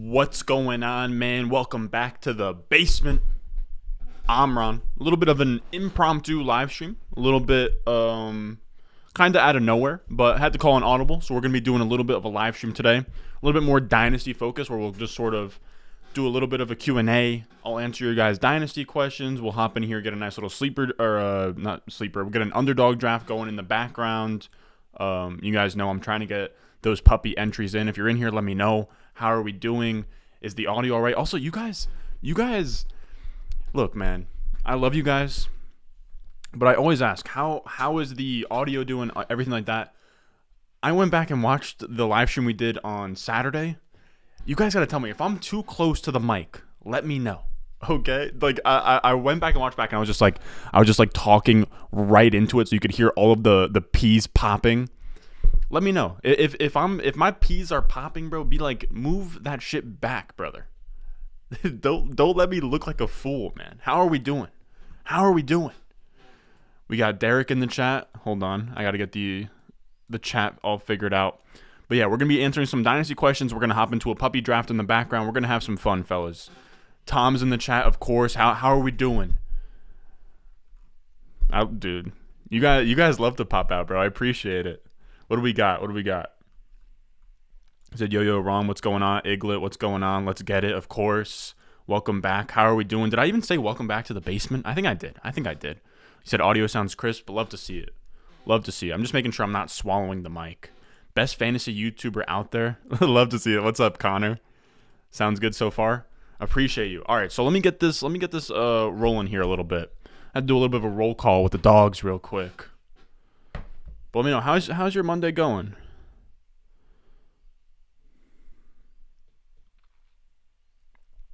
What's going on, man? Welcome back to the basement. I'm Ron. A little bit of an impromptu live stream. A little bit kind of out of nowhere, but had to call an audible. So we're going to be doing a little bit of a live stream today. A little bit more Dynasty focus where we'll just sort of do a little bit of a Q&A. I'll answer your guys' Dynasty questions. We'll hop in here, get a nice little sleeper, or not sleeper. We'll get an Underdog draft going in the background. You guys know I'm trying to get those puppy entries in. If you're in here, let me know. How are we doing? Is the audio all right? Also, you guys, look, man, I love you guys, but I always ask, how is the audio doing, everything like that. I went back and watched the live stream we did on Saturday. You guys got to tell me, if I'm too close to the mic, let me know. Okay? Like, I went back and watched back, and I was just like talking right into it so you could hear all of the peas popping. Let me know. If my peas are popping, bro, be like, move that shit back, brother. Don't let me look like a fool, man. How are we doing? We got Derek in the chat. Hold on. I got to get the chat all figured out. But yeah, we're going to be answering some Dynasty questions. We're going to hop into a puppy draft in the background. We're going to have some fun, fellas. Tom's in the chat, of course. How are we doing? Dude, you guys love to pop out, bro. I appreciate it. What do we got? I said, yo, Ron, what's going on? Iglet, what's going on? Let's get it, of course. Welcome back. How are we doing? Did I even say welcome back to the basement? I think I did. You said audio sounds crisp. Love to see it. I'm just making sure I'm not swallowing the mic. Best fantasy YouTuber out there. Love to see it. What's up, Connor? Sounds good so far. Appreciate you. All right, so let me get this rolling here a little bit. I had to do a little bit of a roll call with the dogs real quick. But let me know, how's your Monday going?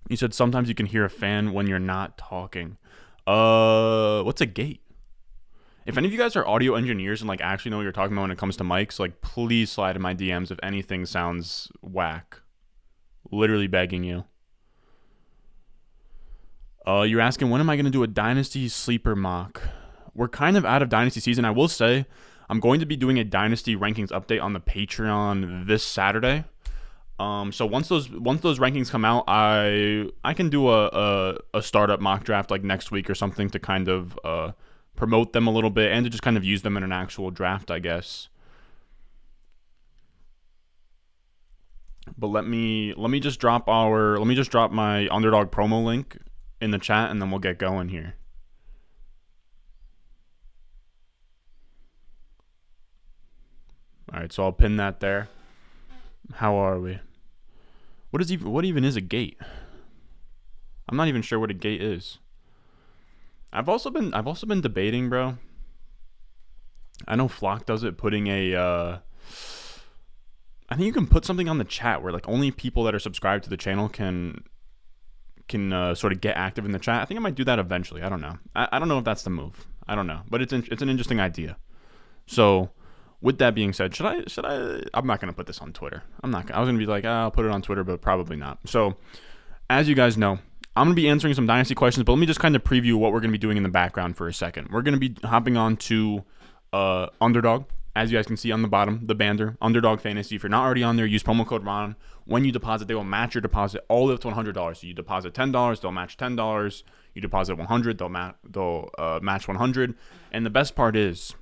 You said sometimes you can hear a fan when you're not talking. What's a gate? If any of you guys are audio engineers and like actually know what you're talking about when it comes to mics, like please slide in my DMs if anything sounds whack. Literally begging you. You're asking, when am I going to do a Dynasty sleeper mock? We're kind of out of Dynasty season. I will say I'm going to be doing a Dynasty rankings update on the Patreon this Saturday. So once those rankings come out, I can do a startup mock draft like next week or something to kind of promote them a little bit and to just kind of use them in an actual draft, I guess. But let me just drop my Underdog promo link in the chat and then we'll get going here. All right, so I'll pin that there. How are we? What even is a gate? I'm not even sure what a gate is. I've also been debating, bro. I know Flock does it, putting I think you can put something on the chat where like only people that are subscribed to the channel can sort of get active in the chat. I think I might do that eventually. I don't know. I don't know if that's the move. I don't know, but it's an interesting idea. So with that being said, should I? I'm not going to put this on Twitter. I was going to be like, I'll put it on Twitter, but probably not. So, as you guys know, I'm going to be answering some Dynasty questions, but let me just kind of preview what we're going to be doing in the background for a second. We're going to be hopping on to Underdog. As you guys can see on the bottom, the banter, Underdog Fantasy. If you're not already on there, use promo code RON. When you deposit, they will match your deposit all the way up to $100. So you deposit $10, they'll match $10. You deposit $100, they'll match $100. And the best part is,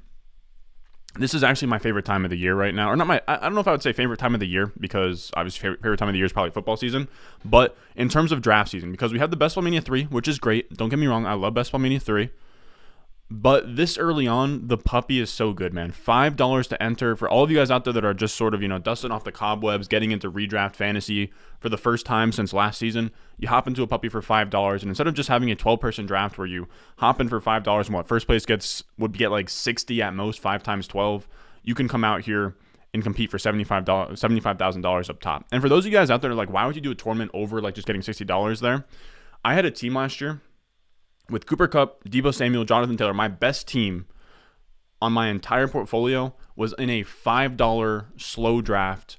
this is actually my favorite time of the year right now. Or not I don't know if I would say favorite time of the year because obviously favorite time of the year is probably football season. But in terms of draft season, because we have the Best Ball Mania 3, which is great. Don't get me wrong. I love Best Ball Mania 3. But this early on, the puppy is so good, man. $5 to enter. For all of you guys out there that are just sort of, dusting off the cobwebs, getting into redraft fantasy for the first time since last season, you hop into a puppy for $5. And instead of just having a 12-person draft where you hop in for $5 and what first place would get like 60 at most, 5 times 12, you can come out here and compete for $75,000 up top. And for those of you guys out there like, why would you do a tournament over like just getting $60 there? I had a team last year with Cooper Kupp, Deebo Samuel, Jonathan Taylor. My best team on my entire portfolio was in a $5 slow draft.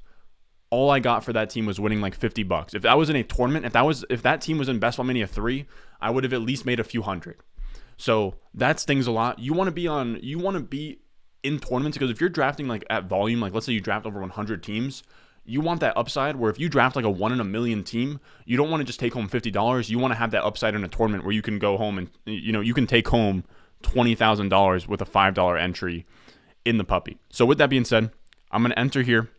All I got for that team was winning like $50. If I was in a tournament, if that team was in Best Ball Mania 3, I would have at least made a few hundred. So that stings a lot. You want to be in tournaments because if you're drafting like at volume, like let's say you draft over 100 teams, You want that upside where if you draft like a 1 in a million team, you don't want to just take home $50. You want to have that upside in a tournament where you can go home and, you can take home $20,000 with a $5 entry in the puppy. So with that being said, I'm going to enter here.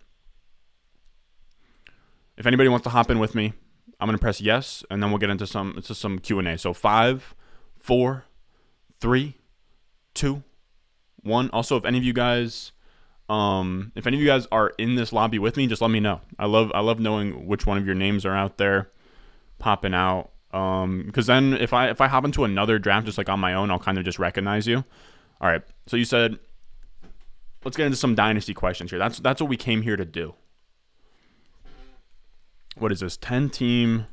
If anybody wants to hop in with me, I'm going to press yes, and then we'll get into some Q&A. So 5, 4, 3, 2, 1. Also, if any of you guys are in this lobby with me, just let me know. I love knowing which one of your names are out there popping out. Because then if I hop into another draft just like on my own, I'll kind of just recognize you. All right. So you said, let's get into some dynasty questions here. That's what we came here to do. What is this? 10 team.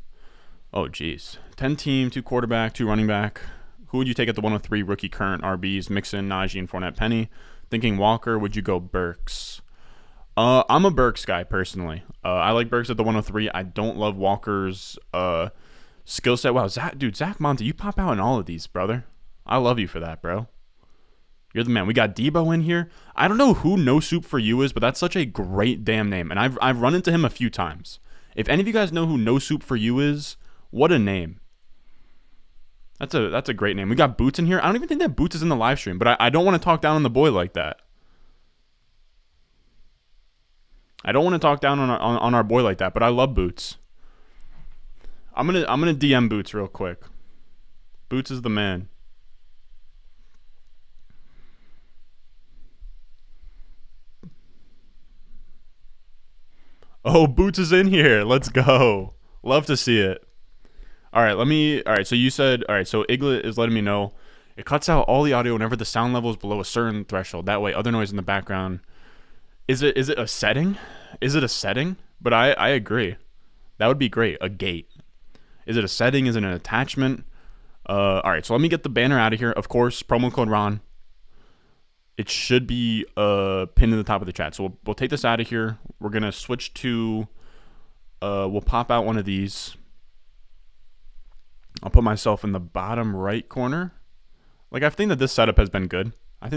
Oh, geez. 10 team, 2 quarterback, 2 running back. Who would you take at the 103 rookie current RBs? Mixon, Najee, and Fournette, Penny. Thinking Walker, would you go Burks? I'm a Burks guy personally. I like Burks at the 103. I don't love Walker's skill set. Wow, Zach Monty, you pop out in all of these, brother. I love you for that, bro. You're the man. We got Debo in here. I don't know who No Soup for You is, but that's such a great damn name, and I've run into him a few times. If any of you guys know who No Soup for You is, what a name. That's a great name. We got Boots in here. I don't even think that Boots is in the live stream, but I don't want to talk down on the boy like that. I don't want to talk down on our boy like that, but I love Boots. I'm gonna DM Boots real quick. Boots is the man. Oh, Boots is in here. Let's go. Love to see it. All right, so you said, so Iglet is letting me know it cuts out all the audio whenever the sound level is below a certain threshold. That way, other noise in the background. Is it a setting? Is it a setting? But I agree. That would be great. A gate. Is it a setting? Is it an attachment? All right, so let me get the banner out of here. Of course, promo code Ron. It should be pinned to the top of the chat. So we'll take this out of here. We're going to switch to, we'll pop out one of these. I'll put myself in the bottom right corner. Like, I think that this setup has been good. And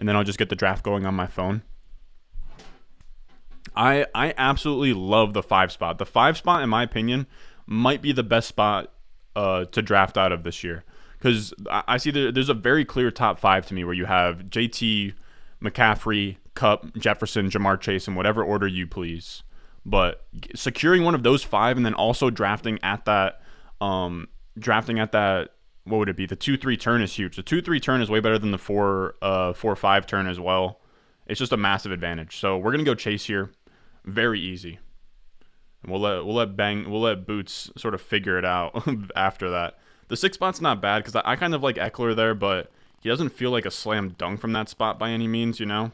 then I'll just get the draft going on my phone. I absolutely love the 5 spot. The 5 spot, in my opinion, might be the best spot to draft out of this year. Because I see there's a very clear top 5 to me where you have JT, McCaffrey, Kupp, Jefferson, Jamar Chase, in whatever order you please. But securing one of those 5 and then also drafting at that, what would it be? The 2-3 turn is huge. The 2-3 turn is way better than the 4-5 turn as well. It's just a massive advantage. So we're gonna go Chase here, very easy. And we'll let Boots sort of figure it out after that. The 6 spot's not bad because I kind of like Eckler there, but he doesn't feel like a slam dunk from that spot by any means, you know.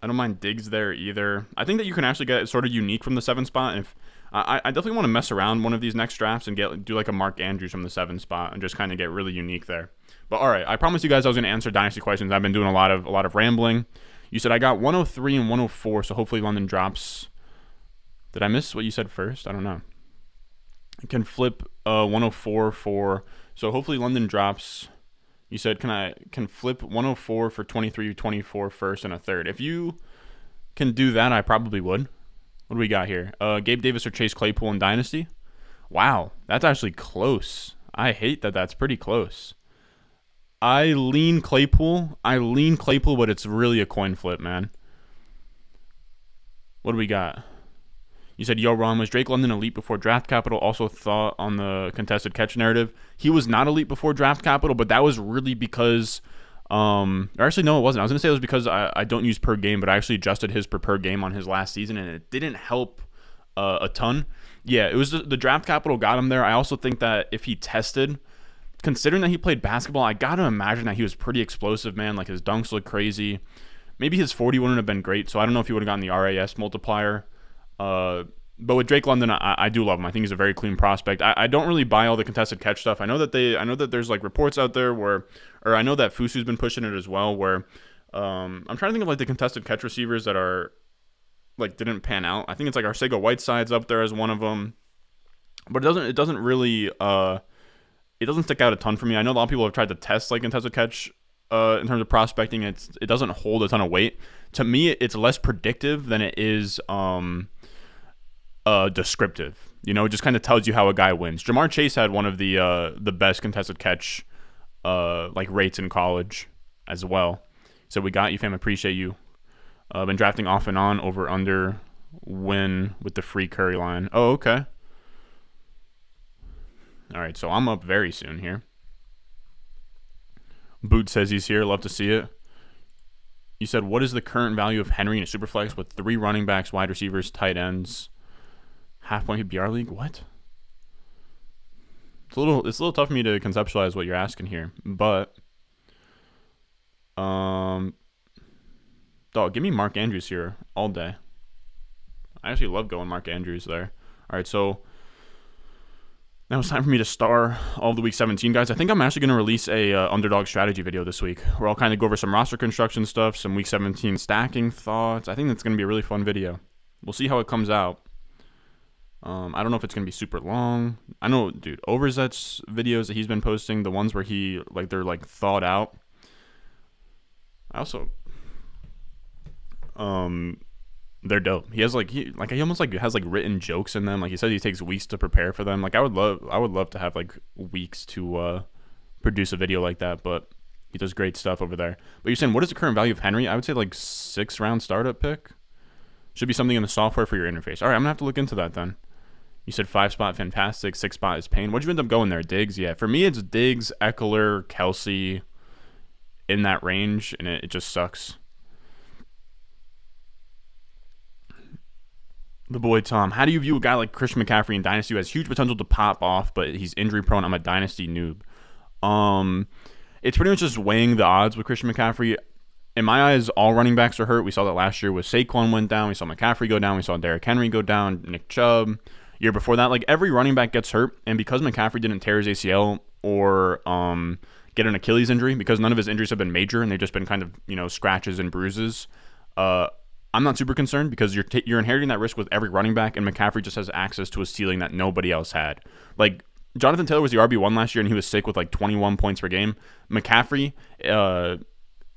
I don't mind Diggs there either. I think that you can actually get sort of unique from the 7 spot. And if I definitely want to mess around one of these next drafts and do like a Mark Andrews from the 7 spot and just kind of get really unique there. But all right, I promised you guys I was going to answer Dynasty questions. I've been doing a lot of rambling. You said I got 103 and 104, so hopefully London drops. Did I miss what you said first? I don't know. I can flip 104 for, so hopefully London drops. You said can flip 104 for 23, 24 first and a third. If you can do that, I probably would. What do we got here? Gabe Davis or Chase Claypool in Dynasty? Wow, that's actually close. I hate that that's pretty close. I lean Claypool, but it's really a coin flip, man. What do we got? You said, yo, Ron, was Drake London elite before draft capital? Also thought on the contested catch narrative. He was not elite before draft capital, but that was really because, or actually, no, it wasn't. I was going to say it was because I don't use per game, but I actually adjusted his per game on his last season, and it didn't help a ton. Yeah, it was the draft capital got him there. I also think that if he tested, considering that he played basketball, I got to imagine that he was pretty explosive, man. Like, his dunks look crazy. Maybe his 40 wouldn't have been great, so I don't know if he would have gotten the RAS multiplier. But with Drake London, I do love him. I think he's a very clean prospect. I don't really buy all the contested catch stuff. I know that there's like reports out there where, or I know that Fusu's been pushing it as well, where I'm trying to think of like the contested catch receivers that are like didn't pan out. I think it's like Arcega Whiteside's up there as one of them, but it doesn't really it doesn't stick out a ton for me. I know a lot of people have tried to test like contested catch in terms of prospecting. It doesn't hold a ton of weight. To me, it's less predictive than it is descriptive. You know, it just kind of tells you how a guy wins. Jamar Chase had one of the best contested catch like rates in college as well. So we got you, fam. Appreciate you. Been drafting off and on, over under win with the free Curry line. Oh, okay. All right, so I'm up very soon here. Boot says he's here. Love to see it. You said, what is the current value of Henry in a superflex with 3 running backs, wide receivers, tight ends, half-point PPR league? What? It's a little tough for me to conceptualize what you're asking here, but dog, give me Mark Andrews here all day. I actually love going Mark Andrews there. All right, so now it's time for me to star all of the Week 17 guys. I think I'm actually going to release a Underdog strategy video this week where I'll kind of go over some roster construction stuff, some Week 17 stacking thoughts. I think that's going to be a really fun video. We'll see how it comes out. I don't know if it's going to be super long. I know, dude, Overzet's videos that he's been posting, the ones where they're like thought out. I also, they're dope. He almost like has like written jokes in them. Like he said, he takes weeks to prepare for them. Like I would love to have like weeks to produce a video like that. But he does great stuff over there. But you're saying, what is the current value of Henry? I would say like 6th round startup pick. Should be something in the software for your interface. All right, I'm gonna have to look into that then. You said 5 spot fantastic, 6 spot is pain. What'd you end up going there? Diggs? Yeah, for me it's Diggs, Eckler, Kelsey, in that range, and it just sucks. The boy Tom, how do you view a guy like Christian McCaffrey in Dynasty who has huge potential to pop off, but he's injury prone? I'm a Dynasty noob. It's pretty much just weighing the odds with Christian McCaffrey. In my eyes, all running backs are hurt. We saw that last year with Saquon went down. We saw McCaffrey go down. We saw Derrick Henry go down. Nick Chubb. Year before that, like every running back gets hurt. And because McCaffrey didn't tear his ACL or get an Achilles injury, because none of his injuries have been major and they've just been kind of, scratches and bruises, I'm not super concerned because you're inheriting that risk with every running back, and McCaffrey just has access to a ceiling that nobody else had. Like, Jonathan Taylor was the RB1 last year, and he was sick with like 21 points per game. McCaffrey,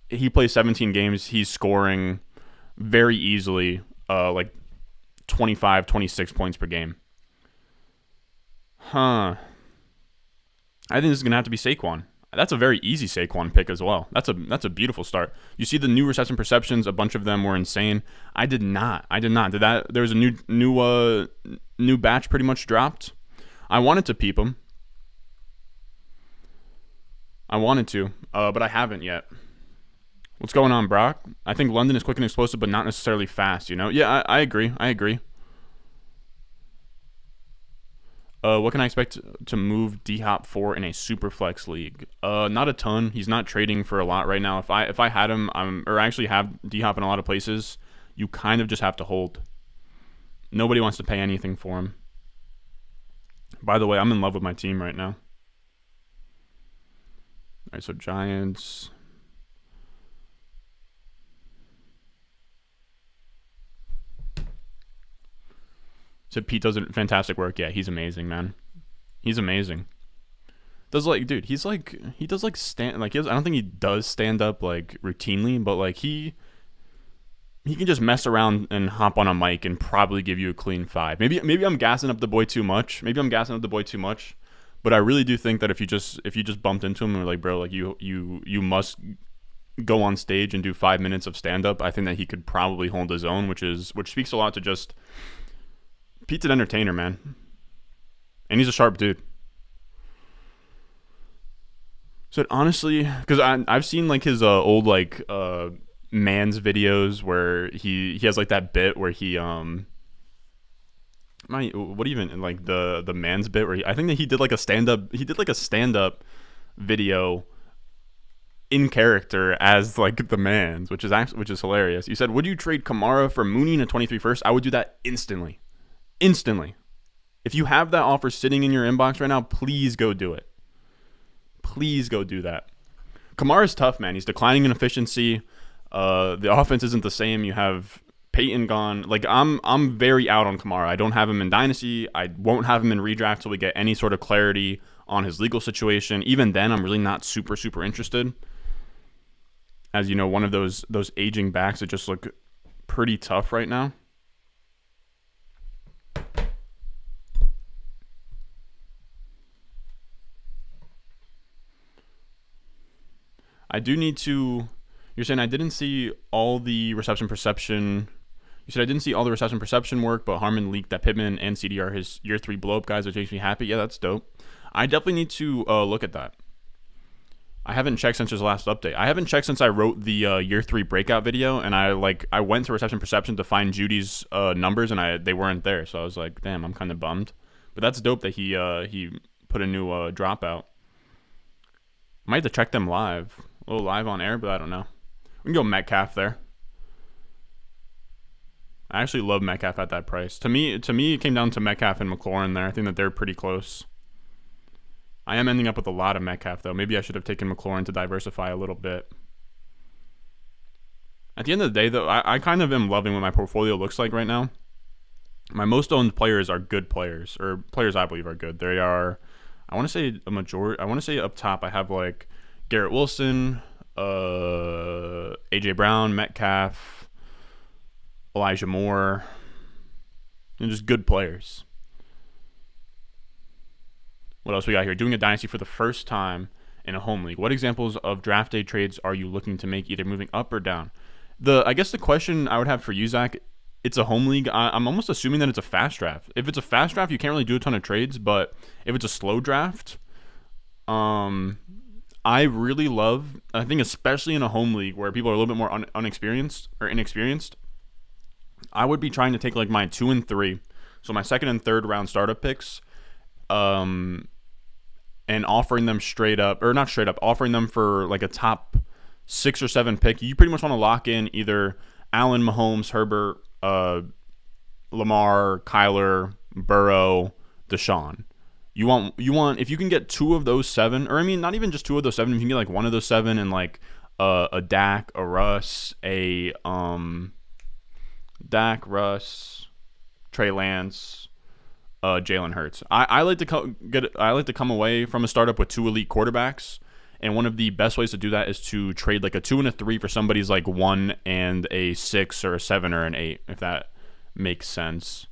he plays 17 games. He's scoring very easily like 25, 26 points per game. I think this is going to have to be Saquon. That's a very easy Saquon pick as well. That's a beautiful start. You see the new reception perceptions, a bunch of them were insane. I did not. There was a new batch pretty much dropped. I wanted to peep them. But I haven't yet. What's going on, Brock? I think London is quick and explosive, but not necessarily fast, Yeah, I agree. What can I expect to move D-Hop for in a super flex league? Not a ton. He's not trading for a lot right now. If I had him, or actually have D-Hop in a lot of places, you kind of just have to hold. Nobody wants to pay anything for him. By the way, I'm in love with my team right now. All right, so Giants. So Pete does fantastic work. Yeah, he's amazing, man. He's amazing. He does I don't think he does stand up like routinely, but like he can just mess around and hop on a mic and probably give you a clean 5. Maybe I'm gassing up the boy too much. But I really do think that if you just bumped into him and were like, bro, like you must go on stage and do 5 minutes of stand up, I think that he could probably hold his own, which speaks a lot to just Pete's an entertainer, man. And he's a sharp dude. So honestly, because I've seen like his old like man's videos where he has like that bit where he the man's bit where I think that he did like a stand up video in character as like the man's, which is hilarious. You said, would you trade Kamara for Mooney in a 23 first? I would do that instantly. If you have that offer sitting in your inbox right now, please go do it. Please go do that. Kamara's tough, man. He's declining in efficiency. The offense isn't the same. You have Peyton gone. Like I'm very out on Kamara. I don't have him in Dynasty. I won't have him in redraft till we get any sort of clarity on his legal situation. Even then, I'm really not super, super interested. as you know, one of those aging backs that just look pretty tough right now. I do need to. You're saying I didn't see all the reception perception. You said I didn't see all the reception perception work, but Harmon leaked that Pittman and CD are his year 3 blow up guys, which makes me happy. Yeah, that's dope. I definitely need to look at that. I haven't checked since his last update. I haven't checked since I wrote the year 3 breakout video, and I went to reception perception to find Judy's numbers, and they weren't there. So I was like, damn, I'm kind of bummed. But that's dope that he put a new dropout. Might have to check them live. A little live on air, but I don't know. We can go Metcalf there. I actually love Metcalf at that price. To me, it came down to Metcalf and McLaurin there. I think that they're pretty close. I am ending up with a lot of Metcalf, though. Maybe I should have taken McLaurin to diversify a little bit. At the end of the day, though, I kind of am loving what my portfolio looks like right now. My most owned players are good players, or players I believe are good. They are, I want to say a majority. I want to say up top I have like Garrett Wilson, AJ Brown, Metcalf, Elijah Moore, and just good players. What else we got here? Doing a dynasty for the first time in a home league. What examples of draft day trades are you looking to make, either moving up or down? I guess the question I would have for you, Zach, it's a home league. I'm almost assuming that it's a fast draft. If it's a fast draft, you can't really do a ton of trades, but if it's a slow draft, I really love, I think especially in a home league where people are a little bit more inexperienced, I would be trying to take like my 2 and 3, so my second and third round startup picks, and offering them offering them for like a top 6 or 7 pick. You pretty much want to lock in either Allen, Mahomes, Herbert, Lamar, Kyler, Burrow, Deshaun. You want if you can get 2 of those 7, or I mean not even just 2 of those 7, if you can get like 1 of those 7 and like a Dak, a Russ, Trey Lance, Jalen Hurts. I like to come away from a startup with 2 elite quarterbacks, and one of the best ways to do that is to trade like a 2 and a 3 for somebody's like 1 and a 6 or a 7 or an 8, if that makes sense.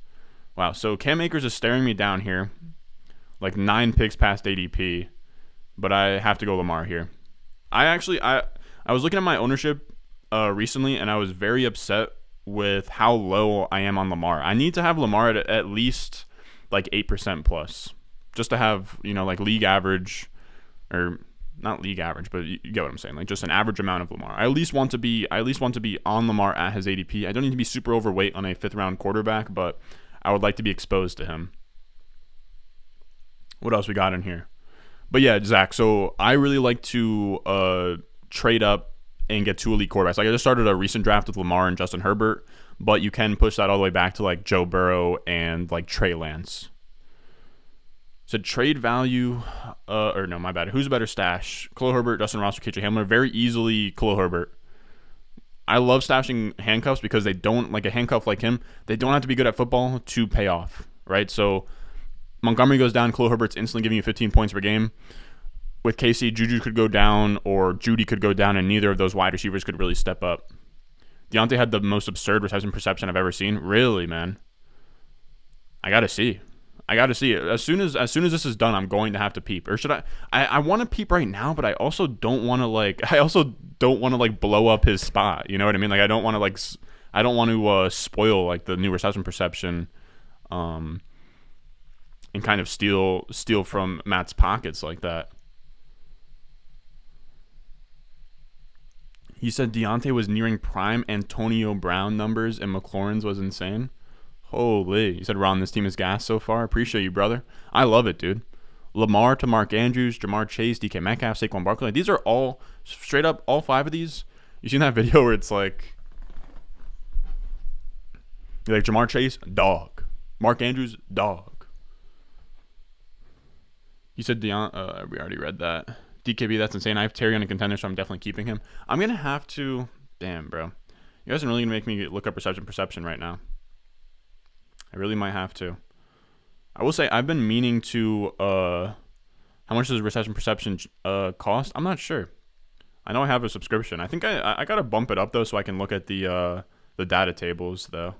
Wow, so Cam Akers is staring me down here, like 9 picks past ADP, but I have to go Lamar here. I was looking at my ownership recently, and I was very upset with how low I am on Lamar. I need to have Lamar at least like 8% plus, just to have, like league average, or not league average, but you get what I'm saying, like just an average amount of Lamar. I at least want to be on Lamar at his ADP. I don't need to be super overweight on a 5th round quarterback, but I would like to be exposed to him. What else we got in here? But yeah, Zach, so I really like to trade up and get 2 elite quarterbacks. Like I just started a recent draft with Lamar and Justin Herbert, but you can push that all the way back to like Joe Burrow and like Trey Lance. So trade value, or no, my bad. Who's a better stash? Khalil Herbert, Justin Ross, or KJ Hamler? Very easily Khalil Herbert. I love stashing handcuffs because they don't, like a handcuff like him, they don't have to be good at football to pay off, right? So Montgomery goes down, Khalil Herbert's instantly giving you 15 points per game. With Casey, Juju could go down, or Judy could go down, and neither of those wide receivers could really step up. Deontay had the most absurd reception perception I've ever seen. Really, man. I gotta see it. As soon as this is done, I'm going to have to peep. Or should I want to peep right now, but I also don't want to blow up his spot. You know what I mean? Like I don't want to spoil like the new reception perception, and kind of steal from Matt's pockets like that. He said Deontay was nearing prime Antonio Brown numbers and McLaurin's was insane. Holy. He said, Ron, this team is gas so far. Appreciate you, brother. I love it, dude. Lamar to Mark Andrews, Jamar Chase, DK Metcalf, Saquon Barkley. These are all, straight up, all 5 of these. You seen that video where it's like Jamar Chase, dog. Mark Andrews, dog. He said, we already read that. DKB, that's insane. I have Terry on a contender, so I'm definitely keeping him. I'm going to have to, damn, bro. You guys are really going to make me look up perception right now. I really might have to. I will say I've been meaning to, how much does reception perception cost? I'm not sure. I know I have a subscription. I think I gotta bump it up though, so I can look at the data tables though.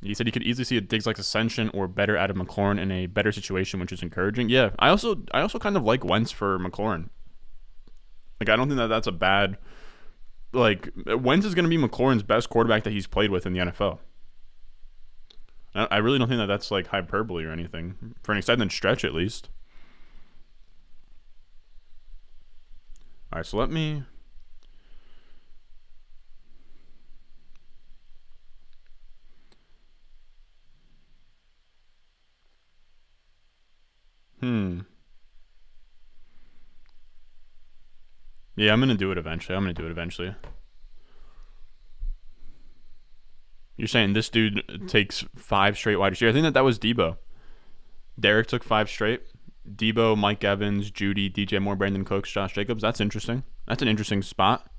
He said he could easily see a Diggs like ascension or better out of McLaurin in a better situation, which is encouraging. Yeah, I also kind of like Wentz for McLaurin. Like I don't think that that's a bad. Like Wentz is going to be McLaurin's best quarterback that he's played with in the NFL. I really don't think that that's like hyperbole or anything for an extended stretch at least. All right, so let me. Yeah, I'm gonna do it eventually. You're saying this dude takes 5 straight wide receivers. I think that was Debo. Derek took 5 straight. Debo, Mike Evans, Judy, DJ Moore, Brandon Cooks, Josh Jacobs. That's interesting. That's an interesting spot.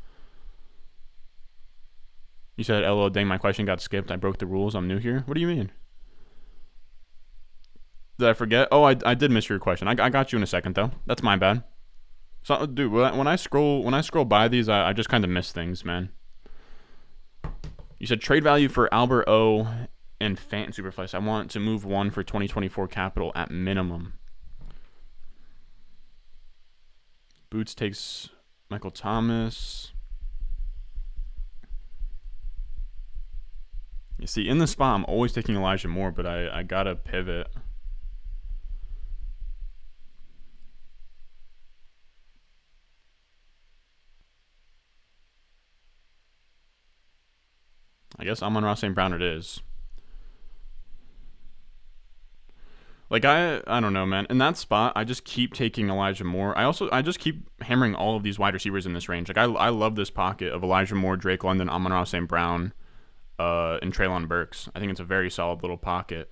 You said, "LO, dang, my question got skipped. I broke the rules. I'm new here." What do you mean? Did I forget? Oh, I did miss your question. I got you in a second though. That's my bad. So, dude, when I scroll by these, I just kind of miss things, man. You said trade value for Albert O and Fant and Superflex. I want to move one for 2024 capital at minimum. Boots takes Michael Thomas. You see, in the spot, I'm always taking Elijah Moore, but I gotta pivot. I guess Amon-Ra St. Brown it is. Like I don't know, man. In that spot, I just keep taking Elijah Moore. I just keep hammering all of these wide receivers in this range. Like I love this pocket of Elijah Moore, Drake London, Amon-Ra St. Brown, and Treylon Burks. I think it's a very solid little pocket.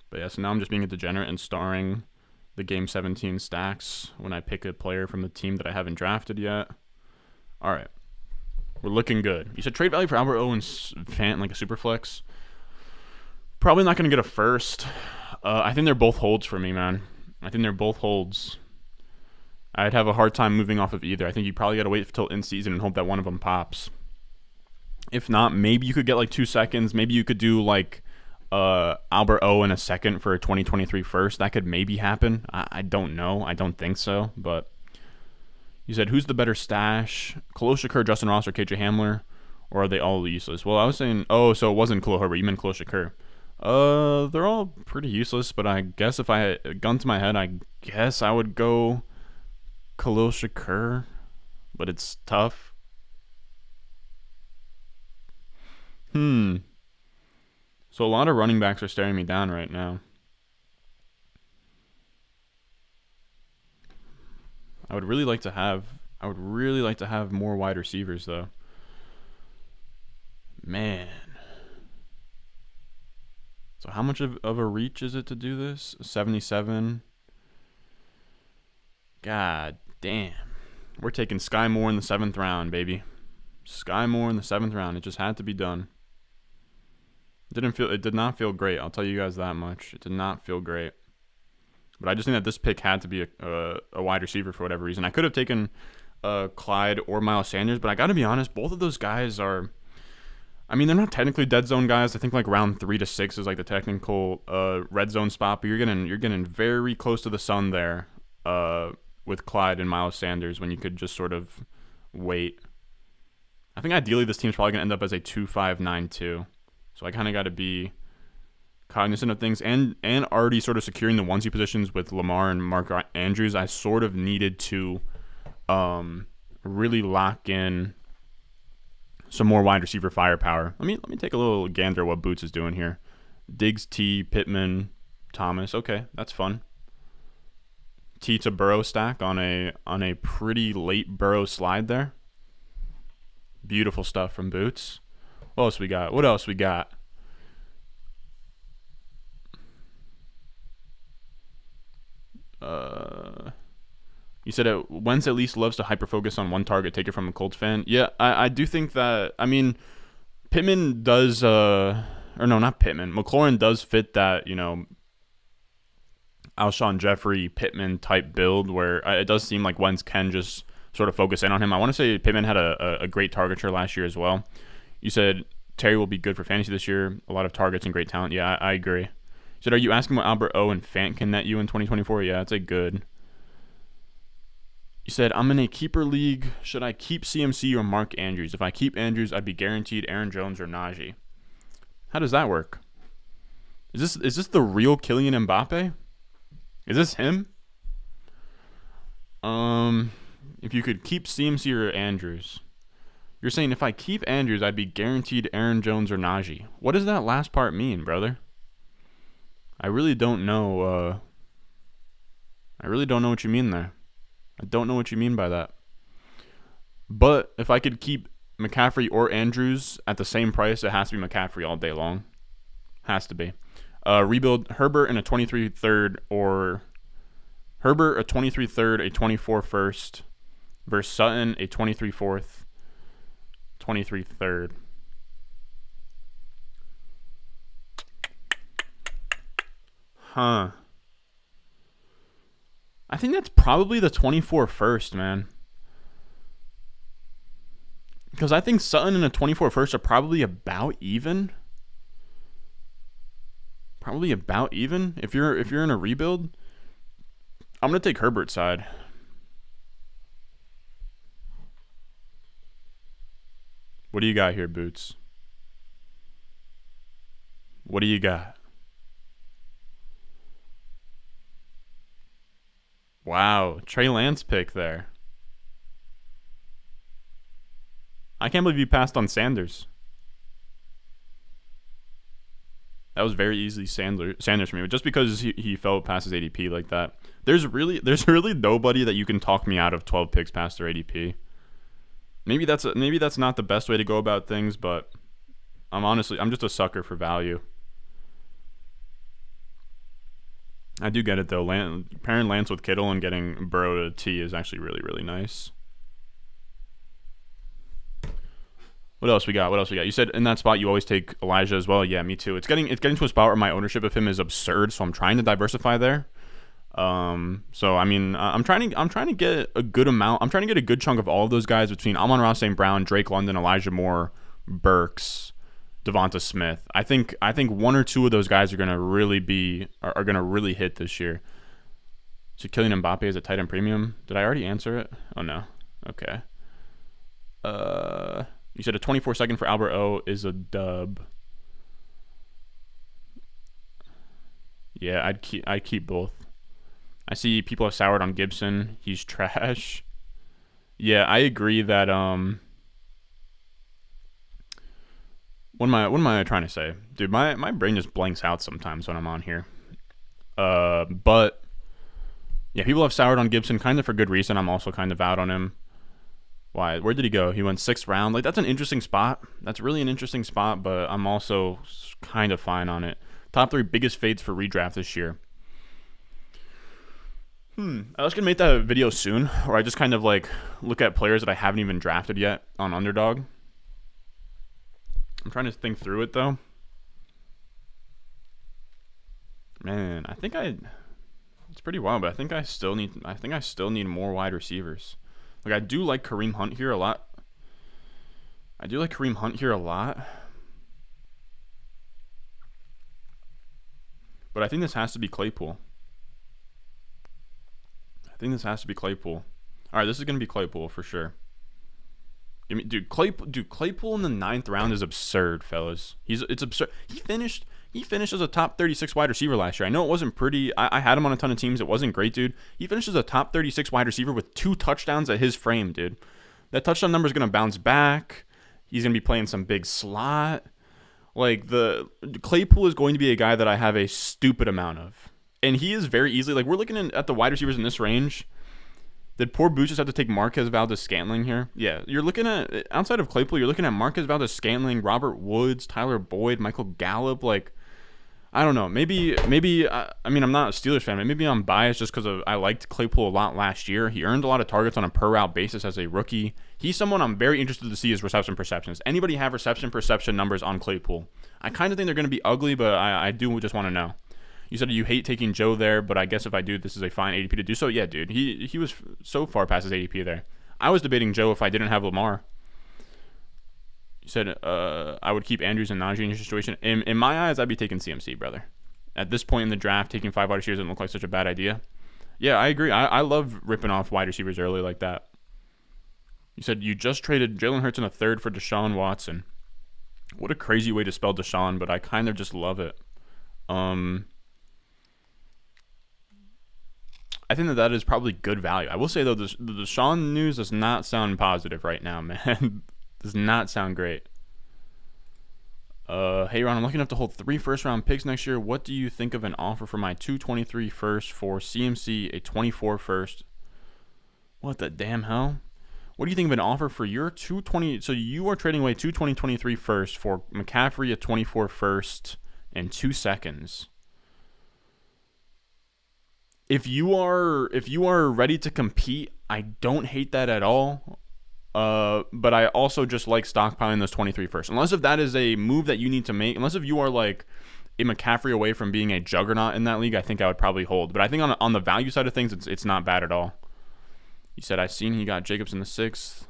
But yeah, so now I'm just being a degenerate and starring the Game 17 stacks when I pick a player from the team that I haven't drafted yet. All right. We're looking good. You said trade value for Albert O and Fant like a super flex. Probably not going to get a first. I think they're both holds for me, man. I think they're both holds. I'd have a hard time moving off of either. I think you probably got to wait until in season and hope that one of them pops. If not, maybe you could get like 2 seconds. Maybe you could do like Albert O in a second for a 2023 first. That could maybe happen. I don't know. I don't think so. But you said, who's the better stash? Khalil Shakur, Justin Ross, or KJ Hamler? Or are they all useless? Well, I was saying, so it wasn't Khalil Herbert. You meant Khalil Shakur. They're all pretty useless, but I guess if I had a gun to my head, I guess I would go Khalil Shakur. But it's tough. So a lot of running backs are staring me down right now. I would really like to have more wide receivers though. Man. So how much of a reach is it to do this? 77. God damn. We're taking Sky Moore in the 7th round, baby. Sky Moore in the 7th round. It just had to be done. It did not feel great. I'll tell you guys that much. It did not feel great. But I just think that this pick had to be a wide receiver for whatever reason. I could have taken Clyde or Miles Sanders, but I got to be honest, both of those guys are. I mean, they're not technically dead zone guys. I think like round 3 to 6 is like the technical red zone spot, but you're getting very close to the sun there with Clyde and Miles Sanders when you could just sort of wait. I think ideally this team's probably gonna end up as a 2-5-9-2. So I kind of got to be cognizant of things and already sort of securing the onesie positions with Lamar and Mark Andrews. I sort of needed to really lock in some more wide receiver firepower. Let me take a little gander at what Boots is doing here. Diggs, T, Pittman, Thomas. Okay, that's fun. T to Burrow stack on a pretty late Burrow slide there. Beautiful stuff from Boots. What else we got? You said Wentz at least loves to hyper-focus on one target. Take it from a Colts fan. Yeah, I do think that. I mean, Pittman does or no, not Pittman. McLaurin does fit that, Alshon Jeffrey, Pittman type build where it does seem like Wentz can just sort of focus in on him. I want to say Pittman had a great target share last year as well. You said Terry will be good for fantasy this year. A lot of targets and great talent. Yeah, I agree. You said, are you asking what Albert O and Fant can net you in 2024? Yeah, that's a good. You said, I'm in a keeper league. Should I keep CMC or Mark Andrews? If I keep Andrews, I'd be guaranteed Aaron Jones or Najee. How does that work? Is this the real Kylian Mbappe? Is this him? If you could keep CMC or Andrews. You're saying if I keep Andrews, I'd be guaranteed Aaron Jones or Najee. What does that last part mean, brother? I really don't know. I really don't know what you mean there. I don't know what you mean by that. But if I could keep McCaffrey or Andrews at the same price, it has to be McCaffrey all day long. Has to be. Rebuild Herbert in a 23 third or Herbert a 23 third, a 24 first versus Sutton a 23 fourth, 23 third. Huh. I think that's probably the 24 first, man. Because I think Sutton and a 24 first are probably about even. Probably about even. If you're in a rebuild, I'm gonna take Herbert's side. What do you got here, Boots? What do you got? Wow, Trey Lance pick there. I can't believe you passed on Sanders. That was very easily Sanders for me, just because he fell past his ADP like that. There's really nobody that you can talk me out of 12 picks past their ADP. Maybe that's not the best way to go about things, but I'm just a sucker for value. I do get it though. Pairing Lance with Kittle and getting Burrow to T is actually really, really nice. What else we got? You said in that spot you always take Elijah as well. Yeah, me too. It's getting to a spot where my ownership of him is absurd, so I'm trying to diversify there. So I mean, I'm trying to get a good amount. I'm trying to get a good chunk of all of those guys between Amon-Ra St. Brown, Drake London, Elijah Moore, Burks, Devonta Smith. I think one or two of those guys are gonna really hit this year. So Kylian Mbappe is a tight end premium. Did I already answer it? Oh no. Okay. You said a 24 second for Albert O is a dub. Yeah, I'd keep both. I see people have soured on Gibson. He's trash. Yeah, I agree that What am I trying to say? Dude, my brain just blanks out sometimes when I'm on here. But yeah, people have soured on Gibson kind of for good reason. I'm also kind of out on him. Why? Where did he go? He went 6th round. Like, that's an interesting spot. That's really an interesting spot, but I'm also kind of fine on it. Top 3 biggest fades for redraft this year. I was gonna make that a video soon, or I just kind of like look at players that I haven't even drafted yet on Underdog. I'm trying to think through it though. Man, it's pretty wild, but I think I still need more wide receivers. Like, I do like Kareem Hunt here a lot. But I think this has to be Claypool. All right, this is going to be Claypool for sure. Claypool in the 9th round is absurd, fellas. It's absurd. He finished as a top 36 wide receiver last year. I know it wasn't pretty. I had him on a ton of teams. It wasn't great, dude. He finished as a top 36 wide receiver with 2 touchdowns at his frame, dude. That touchdown number is going to bounce back. He's going to be playing some big slot. Like, the Claypool is going to be a guy that I have a stupid amount of. And he is very easily, like, we're looking at the wide receivers in this range. Did poor Boots just have to take Marquez Valdez-Scantling here? Yeah, you're looking at, outside of Claypool, you're looking at Marquez Valdez-Scantling, Robert Woods, Tyler Boyd, Michael Gallup. Like, I don't know. Maybe I mean, I'm not a Steelers fan, but maybe I'm biased just because I liked Claypool a lot last year. He earned a lot of targets on a per route basis as a rookie. He's someone I'm very interested to see his reception perceptions. Anybody have reception perception numbers on Claypool? I kind of think they're going to be ugly, but I do just want to know. You said you hate taking Joe there, but I guess if I do, this is a fine ADP to do so. Yeah, dude, he was so far past his ADP there. I was debating Joe if I didn't have Lamar. You said I would keep Andrews and Najee in your situation. In my eyes, I'd be taking CMC, brother. At this point in the draft, taking 5 wide receivers doesn't look like such a bad idea. Yeah, I agree. I love ripping off wide receivers early like that. You said you just traded Jalen Hurts in a third for Deshaun Watson. What a crazy way to spell Deshaun, but I kind of just love it. I think that is probably good value. I will say, though, the Deshaun news does not sound positive right now, man. Does not sound great. Hey, Ron, I'm looking up to hold 3 first-round picks next year. What do you think of an offer for my 223 first for CMC, a 24 first? What the damn hell? What do you think of an offer for your 220? So you are trading away 2 2023 first for McCaffrey, a 24 first, and 2 seconds. If you are ready to compete, I don't hate that at all. But I also just like stockpiling those 23 first. Unless if that is a move that you need to make. Unless if you are like a McCaffrey away from being a juggernaut in that league, I think I would probably hold. But I think on the value side of things, it's not bad at all. You said I seen he got Jacobs in the 6th.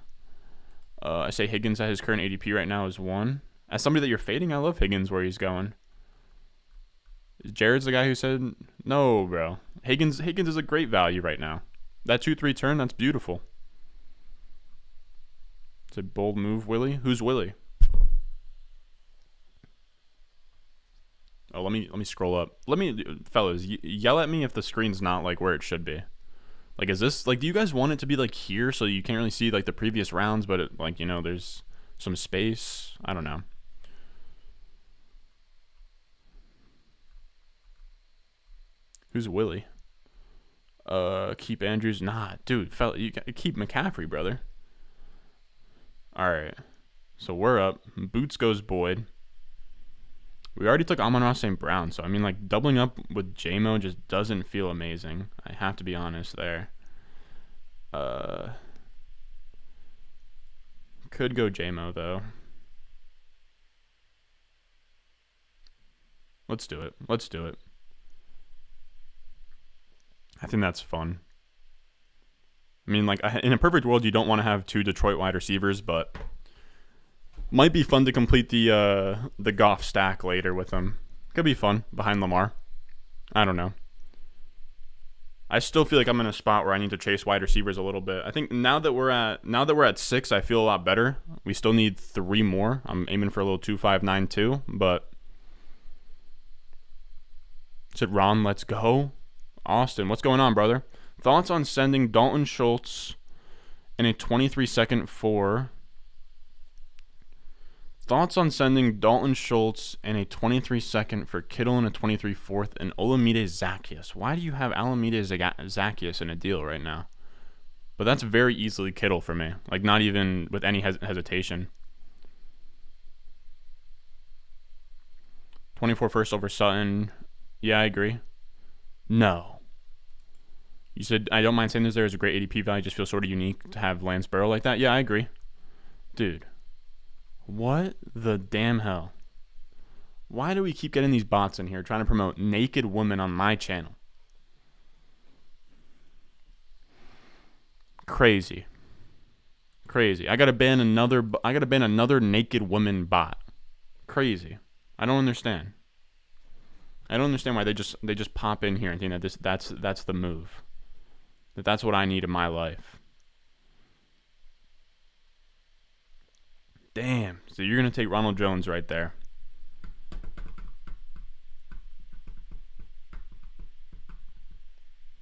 I say Higgins at his current ADP right now is 1. As somebody that you're fading, I love Higgins where he's going. Jared's the guy who said no, bro. Higgins is a great value right now. That 2-3 turn, that's beautiful. It's a bold move, Willie. Who's Willie? Oh, let me scroll up. Fellas, yell at me if the screen's not like where it should be. Like, is this like? Do you guys want it to be like here so you can't really see like the previous rounds, but it, like, you know, there's some space? I don't know. Who's Willie? Keep Andrews. Nah, dude, fella, you keep McCaffrey, brother. All right, so we're up. Boots goes Boyd. We already took Amon-Ra St. Brown, so I mean, like, doubling up with JMO just doesn't feel amazing. I have to be honest there. Could go JMO though. Let's do it. I think that's fun. I mean, like, in a perfect world, you don't want to have 2 Detroit wide receivers, but might be fun to complete the Goff stack later with them. Could be fun behind Lamar. I don't know. I still feel like I'm in a spot where I need to chase wide receivers a little bit. I think now that we're at 6, I feel a lot better. We still need 3 more. I'm aiming for a little 2-5-9-2, but is it Ron? Let's go. Austin, what's going on, brother? Thoughts on sending Dalton Schultz in a 23-second for... Thoughts on sending Dalton Schultz in a 23-second for Kittle in a 23-4th and Olamide Zaccheaus? Why do you have Olamide Zaccheaus in a deal right now? But that's very easily Kittle for me. Like, not even with any hesitation. 24 first over Sutton. Yeah, I agree. No. You said, I don't mind saying this, there is a great ADP value. Just feels sort of unique to have Lance Burrow like that. Yeah, I agree. Dude. What the damn hell? Why do we keep getting these bots in here trying to promote naked women on my channel? Crazy. I gotta ban another naked woman bot. Crazy. I don't understand. Why they just pop in here and think that that's the move. That's what I need in my life. Damn. So you're going to take Ronald Jones right there.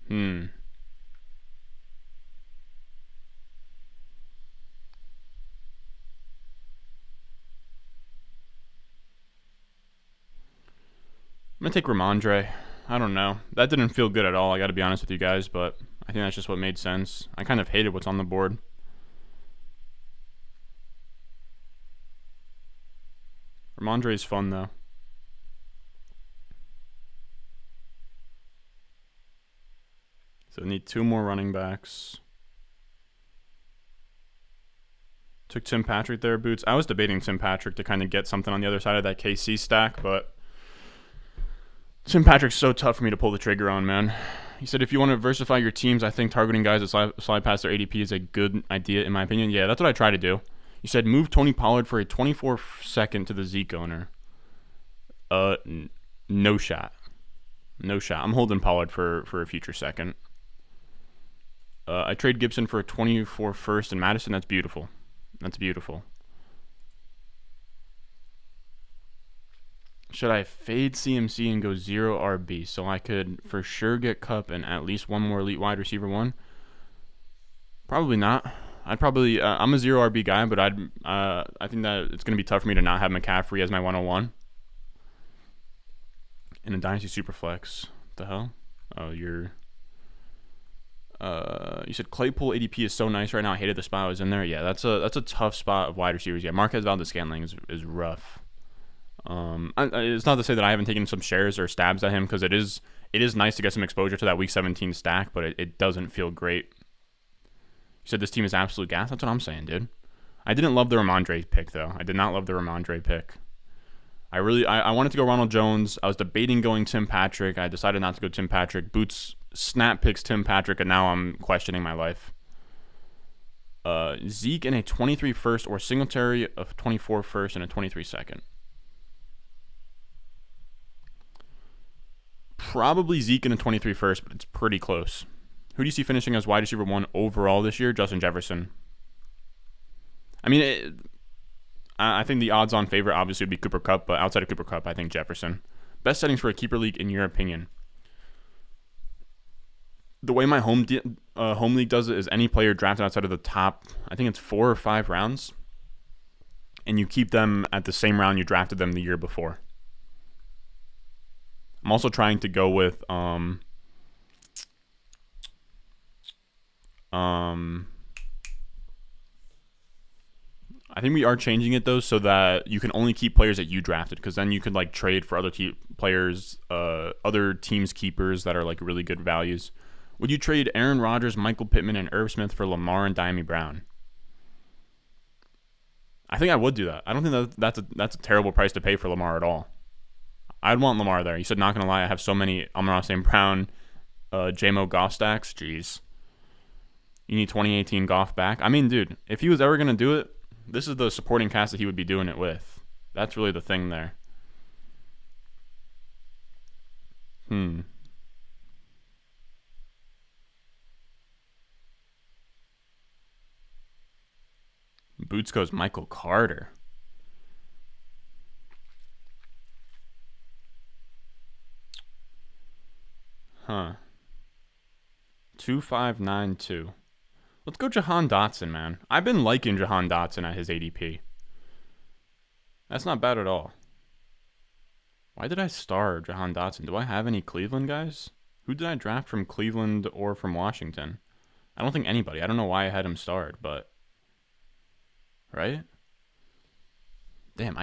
I'm going to take Ramondre. I don't know. That didn't feel good at all, I got to be honest with you guys, but I think that's just what made sense. I kind of hated what's on the board. Ramondre is fun, though. So we need 2 more running backs. Took Tim Patrick there, Boots. I was debating Tim Patrick to kind of get something on the other side of that KC stack, but Tim Patrick's so tough for me to pull the trigger on, man. He said, if you want to diversify your teams, I think targeting guys that slide past their ADP is a good idea, in my opinion. Yeah, that's what I try to do. You said move Tony Pollard for a 24-second to the Zeke owner. No shot. No shot. I'm holding Pollard for a future second. I trade Gibson for a 24 first and Madison. That's beautiful. That's beautiful. Should I fade CMC and go 0 RB so I could for sure get Kupp and at least one more elite wide receiver one? Probably not. I'd probably I'm a 0 RB guy, but I think that it's going to be tough for me to not have McCaffrey as my 101 in a Dynasty Superflex. What the hell? Oh, you said Claypool ADP is so nice right now. I hated the spot I was in there. Yeah, that's a tough spot of wide receivers. Yeah, Marquez Valdez-Scantling is rough. It's not to say that I haven't taken some shares or stabs at him, because it is nice to get some exposure to that Week 17 stack, but it doesn't feel great. You said this team is absolute gas. That's what I'm saying, dude. I didn't love the Ramondre pick, though. I did not love the Ramondre pick. I wanted to go Ronald Jones. I was debating going Tim Patrick. I decided not to go Tim Patrick. Boots snap picks Tim Patrick, and now I'm questioning my life. Zeke in a 23 first or Singletary of 24 first and a 23 second. Probably Zeke in a 23 first, but it's pretty close. Who do you see finishing as wide receiver 1 overall this year? Justin Jefferson. I mean, I think the odds-on favorite obviously would be Cooper Kupp, but outside of Cooper Kupp, I think Jefferson. Best settings for a keeper league, in your opinion? The way my home league does it is any player drafted outside of the top, I think it's 4 or 5 rounds, and you keep them at the same round you drafted them the year before. I'm also trying to go with I think we are changing it though, so that you can only keep players that you drafted, because then you could like trade for other players, other teams' keepers that are like really good values. Would you trade Aaron Rodgers, Michael Pittman, and Irv Smith for Lamar and Diami Brown? I think I would do that. I don't think that's a terrible price to pay for Lamar at all. I'd want Lamar there. You said, not going to lie, I have so many Amon-Ra St. Brown, J-Mo Goff stacks. Jeez. You need 2018 Goff back? I mean, dude, if he was ever going to do it, this is the supporting cast that he would be doing it with. That's really the thing there. Boots goes Michael Carter. Huh. 2592. Let's go Jahan Dotson, man. I've been liking Jahan Dotson at his ADP. That's not bad at all. Why did I star Jahan Dotson? Do I have any Cleveland guys? Who did I draft from Cleveland or from Washington? I don't think anybody. I don't know why I had him starred, but... Right? Damn,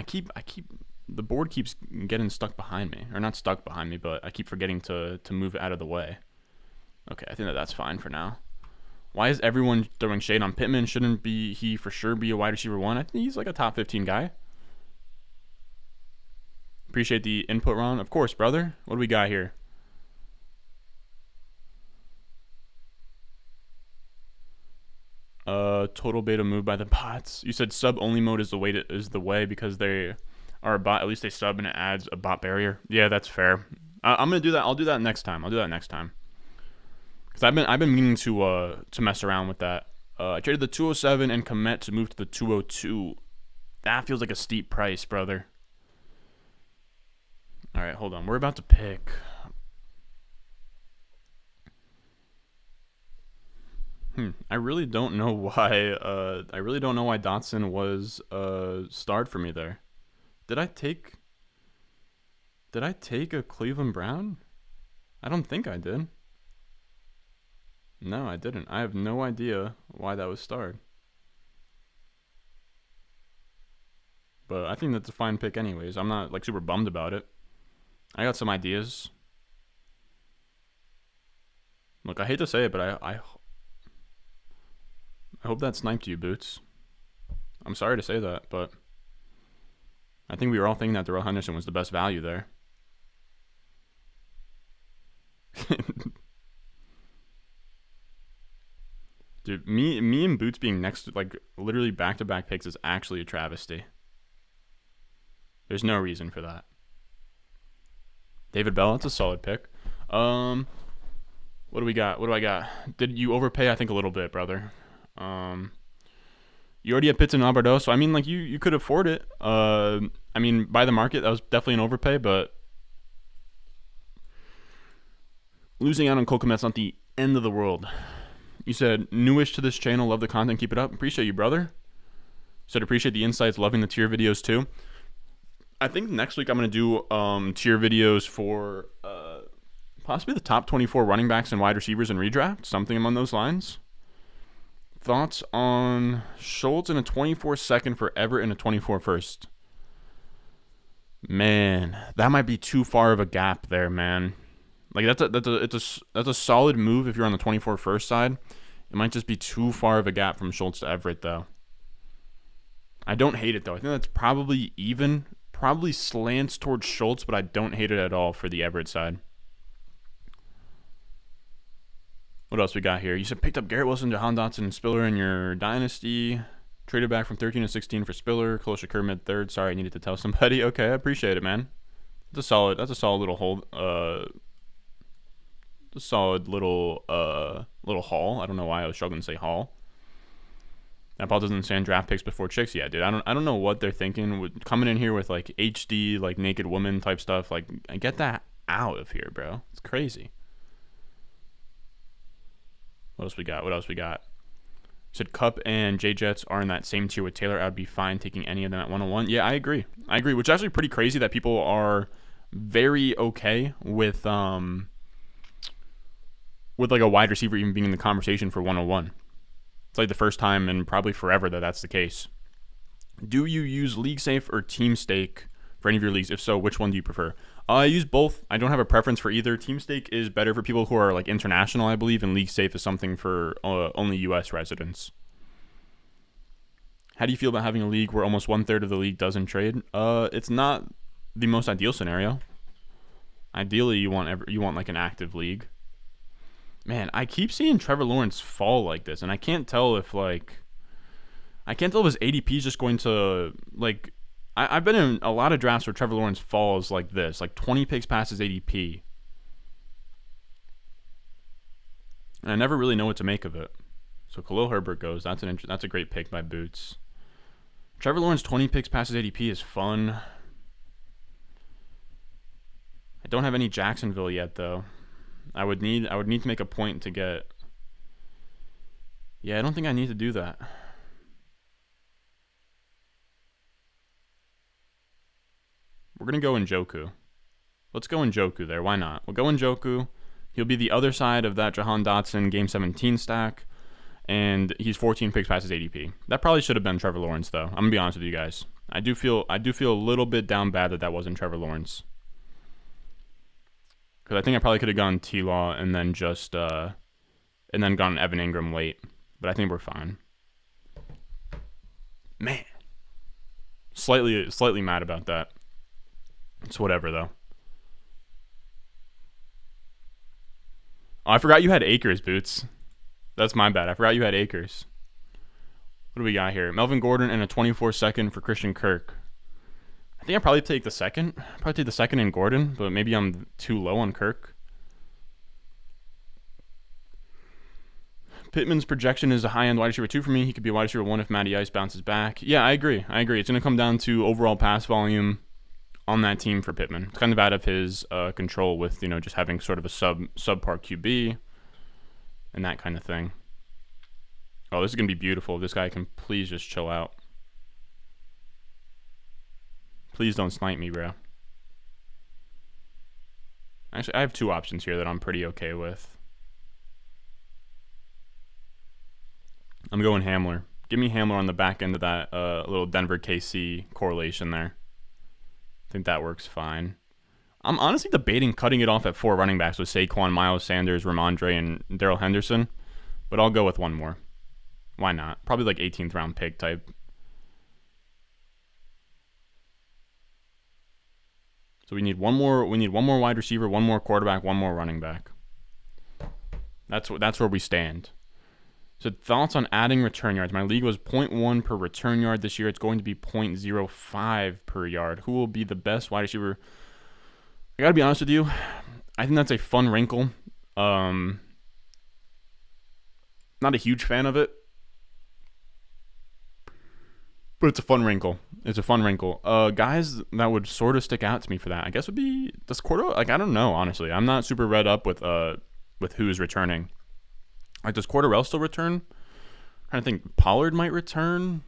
the board keeps getting stuck behind me. Or not stuck behind me, but I keep forgetting to move it out of the way. Okay, I think that's fine for now. Why is everyone throwing shade on Pittman? Shouldn't he for sure be a wide receiver 1? I think he's like a top 15 guy. Appreciate the input, Ron. Of course, brother. What do we got here? Total beta move by the bots. You said sub only mode is the way because they are a bot. At least they sub and it adds a bot barrier. Yeah, that's fair. I'm gonna do that. I'll do that next time. Because I've been meaning to mess around with that. I traded the 207 and Komet to move to the 202. That feels like a steep price, brother. All right, hold on. We're about to pick. I really don't know why. I really don't know why Dotson was starred for me there. Did I take a Cleveland Brown? I don't think I did. No, I didn't. I have no idea why that was starred. But I think that's a fine pick anyways. I'm not like super bummed about it. I got some ideas. Look, I hate to say it, but I hope that sniped you, Boots. I'm sorry to say that, but I think we were all thinking that Darrell Henderson was the best value there. Dude, me and Boots being next, like, literally back-to-back picks is actually a travesty. There's no reason for that. David Bell, that's a solid pick. What do we got? What do I got? Did you overpay? I think a little bit, brother. You already have Pitts and Alberto, so I mean, like, you could afford it. I mean, by the market, that was definitely an overpay, but losing out on Cole Kmet's not the end of the world. You said, newish to this channel, love the content, keep it up. Appreciate you, brother. Said, appreciate the insights, loving the tier videos too. I think next week I'm going to do tier videos for possibly the top 24 running backs and wide receivers in redraft, something among those lines. Thoughts on Schultz in a 24 second for Everett and a 24 first? Man, that might be too far of a gap there, man. Like, that's a solid move if you're on the 24 first side. It might just be too far of a gap from Schultz to Everett, though. I don't hate it, though. I think that's probably even. Probably slants towards Schultz, but I don't hate it at all for the Everett side. What else we got here? You said picked up Garrett Wilson, Jahan Dotson, and Spiller in your Dynasty. Traded back from 13 to 16 for Spiller. Close Shakur mid-third. Sorry, I needed to tell somebody. Okay, I appreciate it, man. That's a solid little hold. A solid little haul. I don't know why I was struggling to say haul. That ball doesn't stand draft picks before chicks. Yeah, dude. I don't know what they're thinking with coming in here with like HD, like naked woman type stuff. Like, get that out of here, bro. It's crazy. What else we got? Said Cup and J Jets are in that same tier with Taylor. I'd be fine taking any of them at 101. Yeah, I agree. Which is actually pretty crazy that people are very okay with like a wide receiver even being in the conversation for 101. It's like the first time in probably forever that that's the case. Do you use League Safe or Team Stake for any of your leagues? If so, which one do you prefer? I use both. I don't have a preference for either. Team Stake is better for people who are like international, I believe, and League Safe is something for only U.S. residents. How do you feel about having a league where almost 1/3 of the league doesn't trade? It's not the most ideal scenario. Ideally, you want like an active league. Man, I keep seeing Trevor Lawrence fall like this, and I can't tell if his ADP is just going to like. I've been in a lot of drafts where Trevor Lawrence falls like this, like 20 picks past his ADP. And I never really know what to make of it. So Khalil Herbert goes. That's a great pick by Boots. Trevor Lawrence 20 picks past his ADP is fun. I don't have any Jacksonville yet though. I would need to make a point to get. Yeah, I don't think I need to do that. We're going to go Njoku. Let's go Njoku there. Why not? We'll go Njoku. He'll be the other side of that Jahan Dotson Game 17 stack. And he's 14 picks past his ADP. That probably should have been Trevor Lawrence, though. I'm going to be honest with you guys. I do feel a little bit down bad that wasn't Trevor Lawrence. Because I think I probably could have gone T-Law and then just and then gone Evan Ingram late. But I think we're fine. Man. Slightly mad about that. It's whatever, though. Oh, I forgot you had Akers, Boots. That's my bad. I forgot you had Akers. What do we got here? Melvin Gordon and a 24 second for Christian Kirk. I think I'd probably take the second. Probably take the second in Gordon, but maybe I'm too low on Kirk. Pittman's projection is a high-end wide receiver 2 for me. He could be a wide receiver 1 if Matty Ice bounces back. Yeah, I agree. It's going to come down to overall pass volume on that team for Pittman. It's kind of out of his control with, just having sort of a subpar QB and that kind of thing. Oh, this is going to be beautiful. If this guy can please just chill out. Please don't snipe me, bro. Actually, I have two options here that I'm pretty okay with. I'm going Hamler. Give me Hamler on the back end of that little Denver KC correlation there. I think that works fine. I'm honestly debating cutting it off at 4 running backs with Saquon, Miles Sanders, Ramondre, and Darrell Henderson. But I'll go with one more. Why not? Probably like 18th round pick type So we need one more. We need one more wide receiver, one more quarterback, one more running back. That's where we stand. So thoughts on adding return yards? My league was 0.1 per return yard this year. It's going to be 0.05 per yard. Who will be the best wide receiver? I gotta be honest with you. I think that's a fun wrinkle. Not a huge fan of it, but it's a fun wrinkle. It's a fun wrinkle. Guys that would sort of stick out to me for that, I guess, would be does Cordell. Like, I don't know, honestly. I'm not super read up with who's returning. Like, does Cordarrelle still return? I'm trying to think. Pollard might return.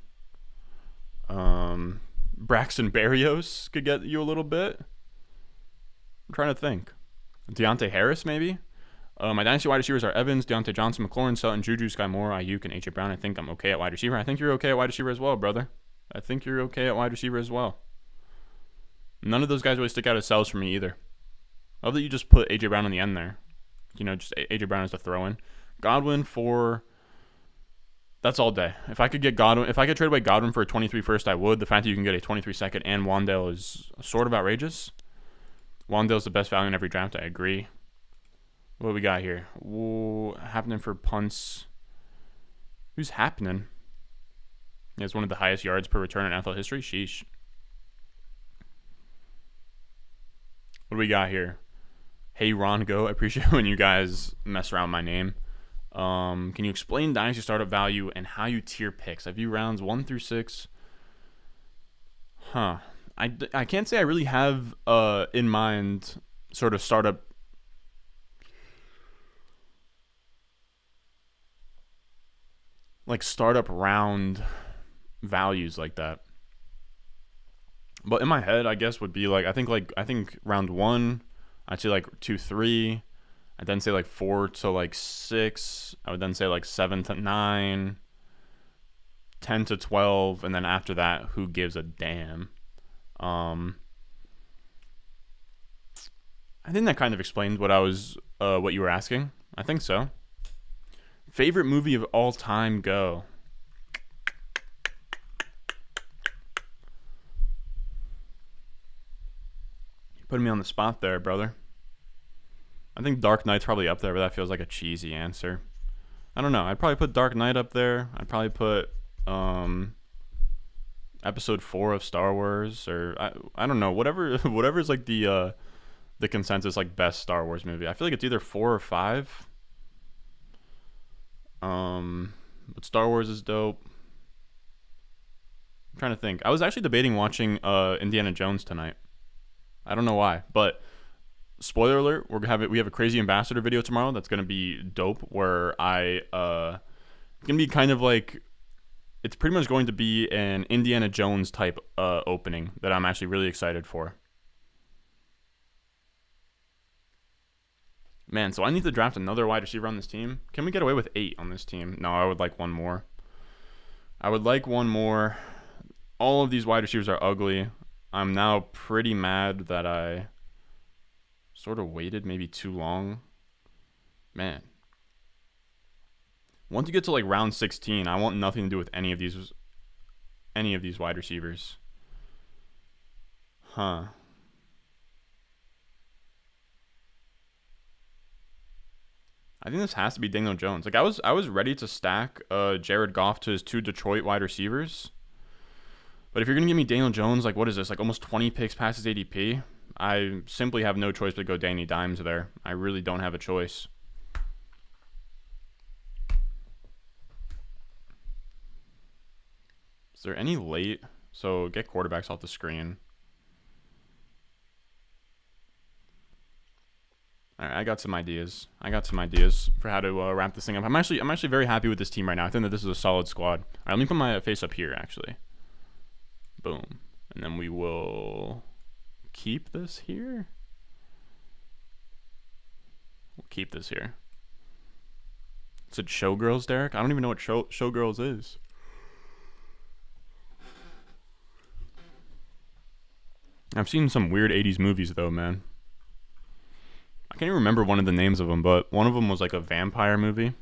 Braxton Berrios could get you a little bit. I'm trying to think. Deontay Harris, maybe. My dynasty wide receivers are Evans, Deontay Johnson, McLaurin, Sutton, Juju, Sky Moore, Ayuk, and A.J. Brown. I think I'm okay at wide receiver. I think you're okay at wide receiver as well, brother. I think you're okay at wide receiver as well. None of those guys really stick out as sells for me either. I love that you just put A.J. Brown on the end there. You know, just A.J. Brown as the throw-in. Godwin for... That's all day. If I could get Godwin... If I could trade away Godwin for a 23 first, I would. The fact that you can get a 23 second and Wan'Dale is sort of outrageous. Wan'Dale's the best value in every draft. I agree. What do we got here? Ooh, happening for punts. Who's happening? He has one of the highest yards per return in NFL history. Sheesh. What do we got here? Hey, Ron Go. I appreciate when you guys mess around my name. Can you explain Dynasty startup value and how you tier picks? I view rounds 1 through 6. I can't say I really have in mind sort of startup round values like that. But in my head, I guess would be I think round 1, I'd say 2, 3. I'd then say 4 to 6. I would then say 7 to 9, 10 to 12, and then after that, who gives a damn? I think that kind of explained what what you were asking. I think so. Favorite movie of all time? Go. You're putting me on the spot there, brother. I think Dark Knight's probably up there, but that feels like a cheesy answer. I don't know. I'd probably put Dark Knight up there. I'd probably put Episode 4 of Star Wars, or I don't know. Whatever's the consensus best Star Wars movie. I feel like it's either 4 or 5. But Star Wars is dope. I'm trying to think. I was actually debating watching Indiana Jones tonight. I don't know why, but spoiler alert: we have a Crazy Ambassador video tomorrow that's gonna be dope. Where it's gonna be kind of it's pretty much going to be an Indiana Jones type opening that I'm actually really excited for. Man, so I need to draft another wide receiver on this team. Can we get away with 8 on this team? No, I would like one more. All of these wide receivers are ugly. I'm now pretty mad that I sort of waited maybe too long. Man. Once you get to round 16, I want nothing to do with any of these wide receivers. I think this has to be Daniel Jones. I was ready to stack Jared Goff to his 2 Detroit wide receivers. But if you're going to give me Daniel Jones, what is this? Almost 20 picks past his ADP? I simply have no choice but to go Danny Dimes there. I really don't have a choice. Is there any late? So get quarterbacks off the screen. All right, I got some ideas for how to wrap this thing up. I'm actually very happy with this team right now. I think that this is a solid squad. All right, let me put my face up here, actually. Boom. And then we will keep this here. We'll keep this here. Is it Showgirls, Derek? I don't even know what Showgirls is. I've seen some weird 80s movies, though, man. I can't even remember one of the names of them, but one of them was a vampire movie.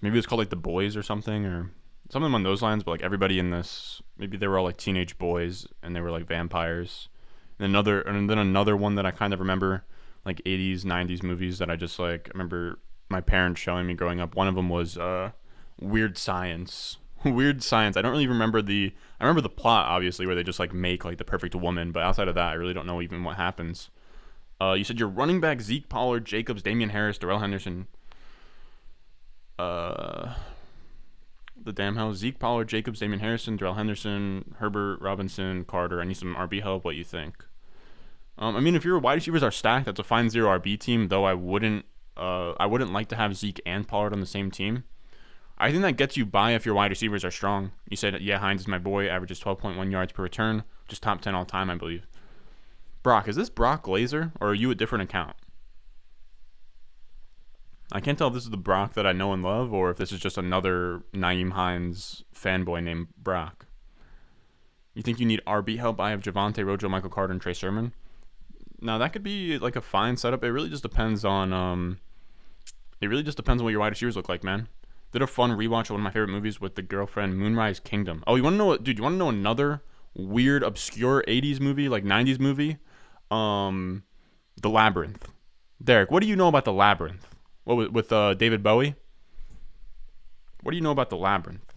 Maybe it's called The Boys or something, or something on those lines. But everybody in this, maybe they were all teenage boys and they were vampires, And then another one that I kind of remember, like 80s, 90s movies that I just like. I remember my parents showing me growing up. One of them was Weird Science. Weird Science. I don't really remember the. I remember the plot obviously, where they just like make like the perfect woman, but outside of that, I really don't know even what happens. You said your running back Zeke Pollard, Jacobs, Damian Harris, Darrell Henderson. The damn hell. Zeke Pollard, Jacobs, Damian Harrison, Darrell Henderson, Herbert, Robinson, Carter. I need some RB help. What you think? I mean, if your wide receivers are stacked, that's a fine 0 RB team. Though I wouldn't like to have Zeke and Pollard on the same team. I think that gets you by if your wide receivers are strong. You said, yeah, Hines is my boy. Averages 12.1 yards per return, just top 10 all time, I believe. Brock, is this Brock Glazer or are you a different account? I can't tell if this is the Brock that I know and love or if this is just another Nyheim Hines fanboy named Brock. You think you need RB help? I have Javonte, Rojo, Michael Carter, and Trey Sermon. Now that could be like a fine setup. It really just depends on what your wide receivers look like, man. Did a fun rewatch of one of my favorite movies with the girlfriend, Moonrise Kingdom. Oh, you want to know what, dude? You want to know another weird, obscure 80s movie, like 90s movie? The Labyrinth. Derek, what do you know about The Labyrinth? What with David Bowie? What do you know about The Labyrinth?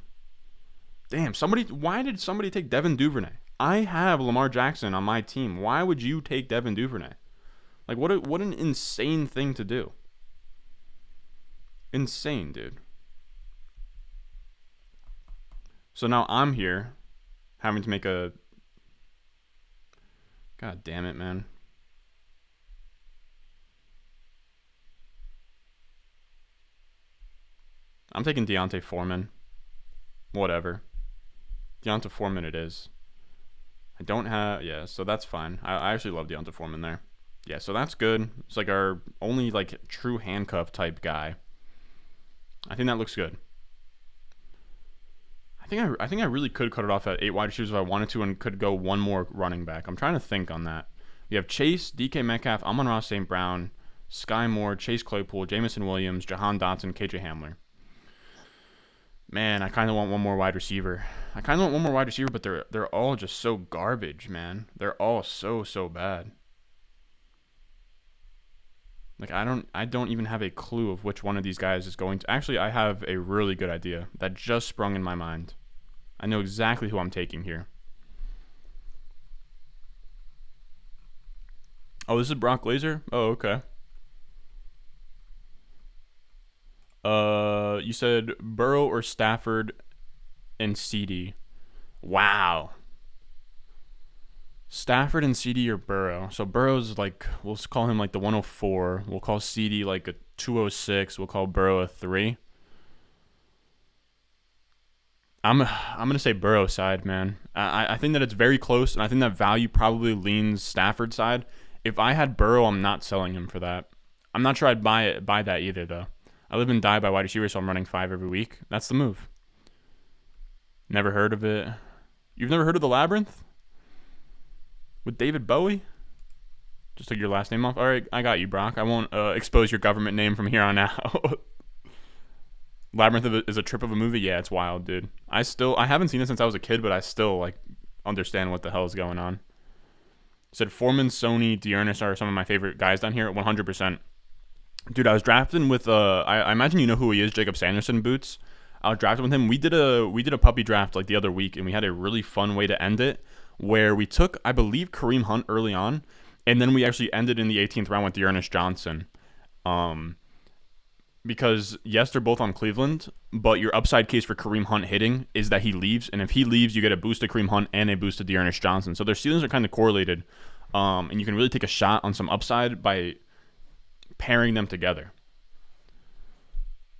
Damn, why did somebody take Devin Duvernay? I have Lamar Jackson on my team. Why would you take Devin Duvernay? Like, what an insane thing to do. Insane, dude. So now I'm here having to make a... God damn it, man. I'm taking Deontay Foreman. Whatever. Deontay Foreman it is. I don't have... Yeah, so that's fine. I actually love Deontay Foreman there. Yeah, so that's good. It's like our only like true handcuff type guy. I think that looks good. I think I really could cut it off at 8 wide receivers if I wanted to and could go one more running back. I'm trying to think on that. You have Chase, DK Metcalf, Amon-Ra St. Brown, Sky Moore, Chase Claypool, Jamison Williams, Jahan Dotson, KJ Hamler. Man, I kind of want one more wide receiver. But they're all just so garbage, man. They're all so bad. Like I don't even have a clue of which one of these guys is going to. Actually, I have a really good idea that just sprung in my mind. I know exactly who I'm taking here. Oh, this is Brock Glazer? Oh, okay. You said Burrow or Stafford and CD. Wow. Stafford and CD or Burrow. So Burrow's like, we'll call him like the 104. We'll call CD like a 206. We'll call Burrow a 3. I'm gonna say Burrow side, man. I think that it's very close, and I think that value probably leans Stafford side. If I had Burrow, I'm not selling him for that. I'm not sure I'd buy that either, though. I live and die by wide receiver, so I'm running 5 every week. That's the move. Never heard of it. You've never heard of The Labyrinth? With David Bowie? Just took your last name off? All right, I got you, Brock. I won't expose your government name from here on out. Labyrinth is a trip of a movie. Yeah, it's wild, dude. I haven't seen it since I was a kid, but I still like understand what the hell is going on. Said Foreman, Sony, Dearness are some of my favorite guys down here at 100%. Dude, I was drafting with I imagine you know who he is, Jacob Sanderson boots. I was drafting with him. We did a puppy draft like the other week, and we had a really fun way to end it where we took, I believe, Kareem Hunt early on, and then we actually ended in the 18th round with Dearness Johnson. Because yes, they're both on Cleveland, but your upside case for Kareem Hunt hitting is that he leaves, and if he leaves, you get a boost to Kareem Hunt and a boost to Dearness Johnson. So their ceilings are kind of correlated, and you can really take a shot on some upside by pairing them together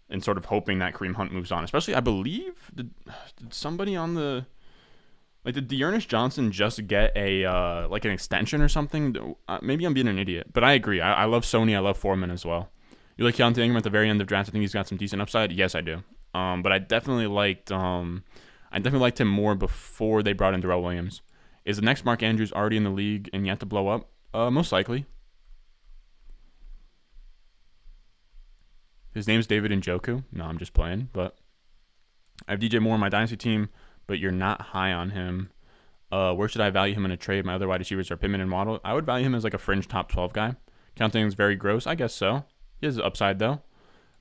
and sort of hoping that Kareem Hunt moves on. Especially, I believe, did somebody on the... Like, did Dearness Johnson just get a like an extension or something? Maybe I'm being an idiot, but I agree. I love Sony. I love Foreman as well. You like Keontae Ingram at the very end of draft? I think he's got some decent upside. Yes, I do. But I definitely liked him more before they brought in Darrell Williams. Is the next Mark Andrews already in the league and yet to blow up? Most likely. His name's David Njoku. No, I'm just playing. But I have DJ Moore on my Dynasty team, but you're not high on him. Where should I value him in a trade? My other wide receivers are Pittman and Waddle. I would value him as like a fringe top 12 guy. Counting is very gross. I guess so. He has upside though.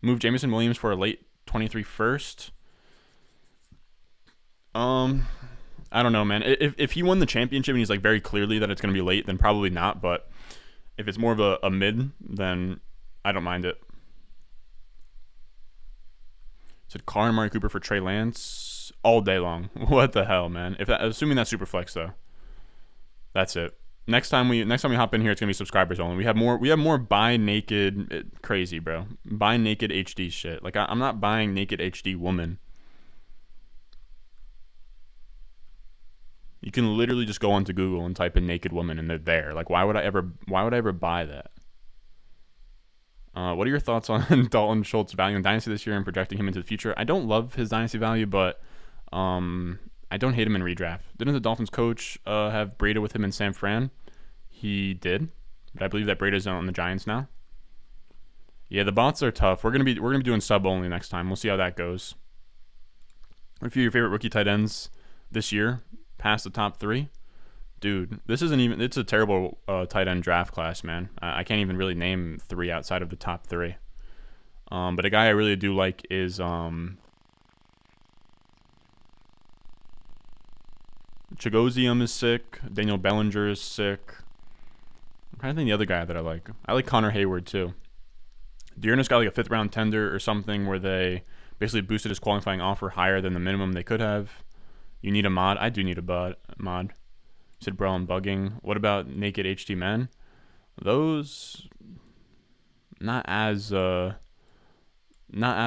Move Jameson Williams for a late 23 first. I don't know, man. If he won the championship and he's like very clearly that it's going to be late, then probably not. But if it's more of a mid, then I don't mind it. Said Carr and Amari Cooper for Trey Lance all day long. What the hell, man? Assuming that's super flex though. That's it. Next time we hop in here, it's gonna be subscribers only. We have more buy naked crazy, bro. Buy naked HD shit. Like I'm not buying naked HD woman. You can literally just go onto Google and type in naked woman and they're there. Like why would I ever buy that? What are your thoughts on Dalton Schultz value in Dynasty this year and projecting him into the future? I don't love his Dynasty value, but I don't hate him in redraft. Didn't the Dolphins coach have Breda with him in San Fran? He did, but I believe that Breda's on the Giants now. Yeah, the bots are tough. We're gonna be doing sub only next time. We'll see how that goes. What are your favorite rookie tight ends this year past the top 3? Dude, this isn't even. It's a terrible tight end draft class, man. I can't even really name 3 outside of the top 3. But a guy I really do like is Chagosium is sick. Daniel Bellinger is sick. I'm trying to think the other guy that I like. I like Connor Hayward too. Dearness got like a 5th round tender or something where they basically boosted his qualifying offer higher than the minimum they could have. You need a mod? I do need a mod. You said bro, I'm bugging. What about naked HD men? Those not as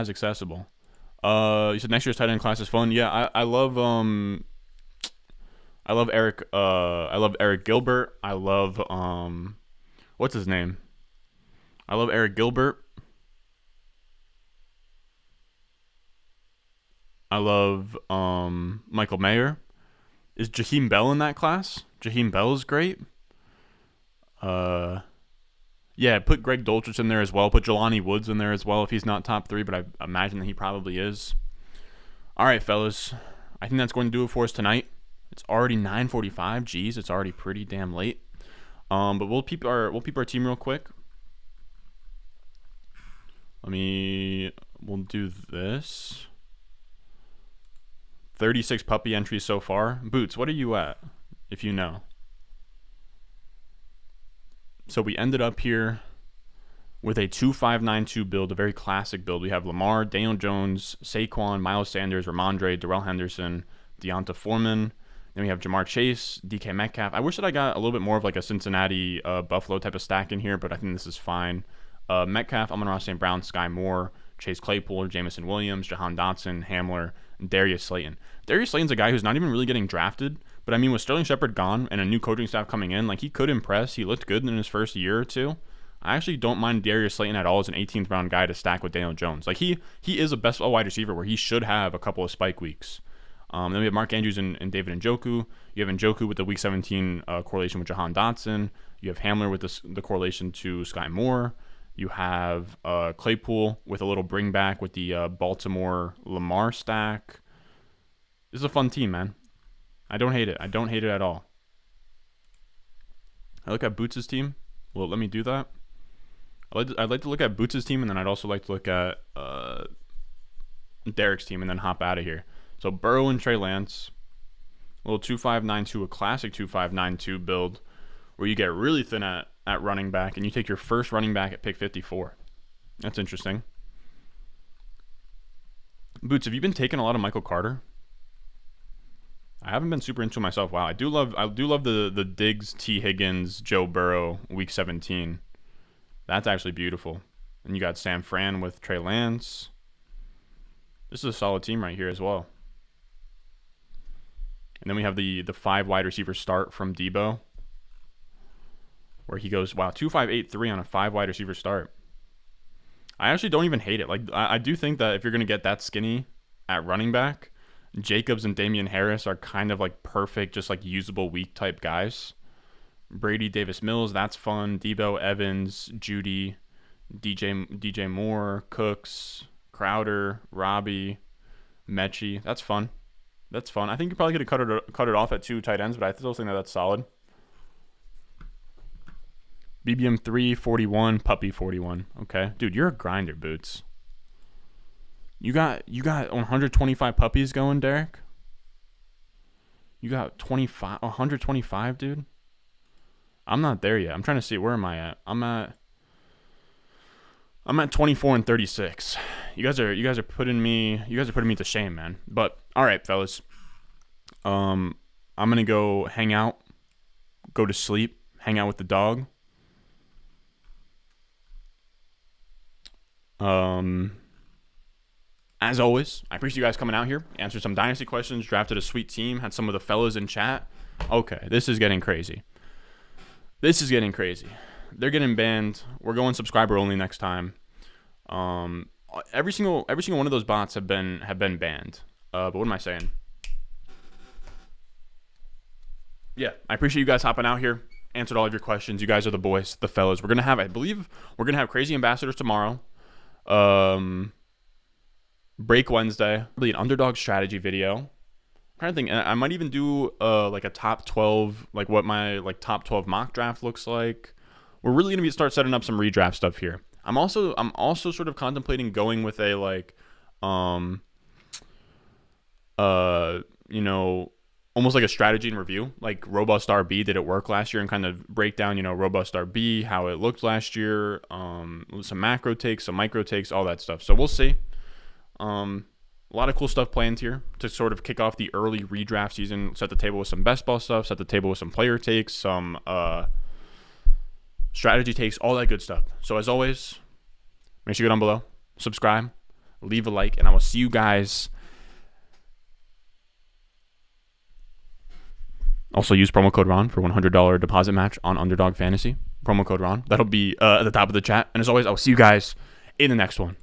accessible. You said next year's tight end class is fun. Yeah, I love Eric. I love Eric Gilbert. I love what's his name? I love Eric Gilbert. I love Michael Mayer. Is Jaheim Bell in that class? Jaheim Bell is great. Yeah, put Greg Dulcich in there as well. Put Jelani Woods in there as well if he's not top 3, but I imagine that he probably is. All right, fellas. I think that's going to do it for us tonight. It's already 9:45. Jeez, it's already pretty damn late. But we'll peep our team real quick. We'll do this. 36 puppy entries so far. Boots, what are you at, if you know? So we ended up here with a 2-5-9-2 build, a very classic build. We have Lamar, Daniel Jones, Saquon, Miles Sanders, Ramondre, Darrell Henderson, Deonta Foreman. Then we have Jamar Chase, DK Metcalf. I wish that I got a little bit more of like a Cincinnati Buffalo type of stack in here, but I think this is fine. Metcalf, Amon-Ra St. Brown, Sky Moore, Chase Claypool, Jameson Williams, Jahan Dotson, Hamler, and Darius Slayton. Darius Slayton's a guy who's not even really getting drafted, but I mean, with Sterling Shepard gone and a new coaching staff coming in, like he could impress. He looked good in his first year or two. I actually don't mind Darius Slayton at all as an 18th round guy to stack with Daniel Jones. Like he is a best wide receiver where he should have a couple of spike weeks. Then we have Mark Andrews and David Njoku. You have Njoku with the Week 17 correlation with Jahan Dotson. You have Hamler with the correlation to Sky Moore. You have Claypool with a little bring back with the Baltimore Lamar stack. This is a fun team, man. I don't hate it. I don't hate it at all. I look at Boots' team. Well, let me do that. I'd like to look at Boots' team, and then I'd also like to look at Derek's team, and then hop out of here. So Burrow and Trey Lance. A little 2-5-9-2, a classic 2-5-9-2 build where you get really thin at running back, and you take your first running back at pick 54. That's interesting. Boots, have you been taking a lot of Michael Carter? I haven't been super into it myself. Wow, I do love the Diggs, T. Higgins, Joe Burrow, Week 17. That's actually beautiful. And you got Sam Fran with Trey Lance. This is a solid team right here as well. And then we have the 5 wide receiver start from Debo, where he goes, wow, 2-5-8-3 on a 5 wide receiver start. I actually don't even hate it. Like I do think that if you're gonna get that skinny at running back, Jacobs and Damian Harris are kind of like perfect, just like usable week type guys. Brady, Davis Mills, that's fun. Debo, Evans, Judy, DJ Moore, Cooks, Crowder, Robbie, Mechie, that's fun. That's fun. I think you probably could have cut it off at 2 tight ends, but I still think that's solid. BBM 341, Puppy 41. Okay, dude, you're a grinder, Boots. You got 125 puppies going, Derek. You got 125, dude. I'm not there yet. I'm trying to see, where am I at? I'm at 24 and 36. You guys are putting me to shame, man. But all right, fellas. I'm gonna go hang out, go to sleep, hang out with the dog. As always, I appreciate you guys coming out here, answered some Dynasty questions, drafted a sweet team, had some of the fellas in chat. Okay, this is getting crazy. They're getting banned. We're going subscriber only next time. Every single one of those bots have been banned. But what am I saying? Yeah, I appreciate you guys hopping out here. Answered all of your questions. You guys are the boys, the fellas. I believe we're gonna have crazy ambassadors tomorrow. Break Wednesday. Really an underdog strategy video. I'm trying to think. I might even do like a top 12, like what my top 12 mock draft looks like. We're really gonna start setting up some redraft stuff here. I'm also sort of contemplating going with a almost like a strategy and review, like Robust RB. Did it work last year? And kind of break down, Robust RB, how it looked last year, some macro takes, some micro takes, all that stuff. So we'll see. A lot of cool stuff planned here to sort of kick off the early redraft season, set the table with some best ball stuff, set the table with some player takes, some strategy takes, all that good stuff. So as always, make sure you go down below, subscribe, leave a like, and I will see you guys. Also use promo code Ron for $100 deposit match on Underdog Fantasy. Promo code Ron. That'll be at the top of the chat. And as always, I will see you guys in the next one.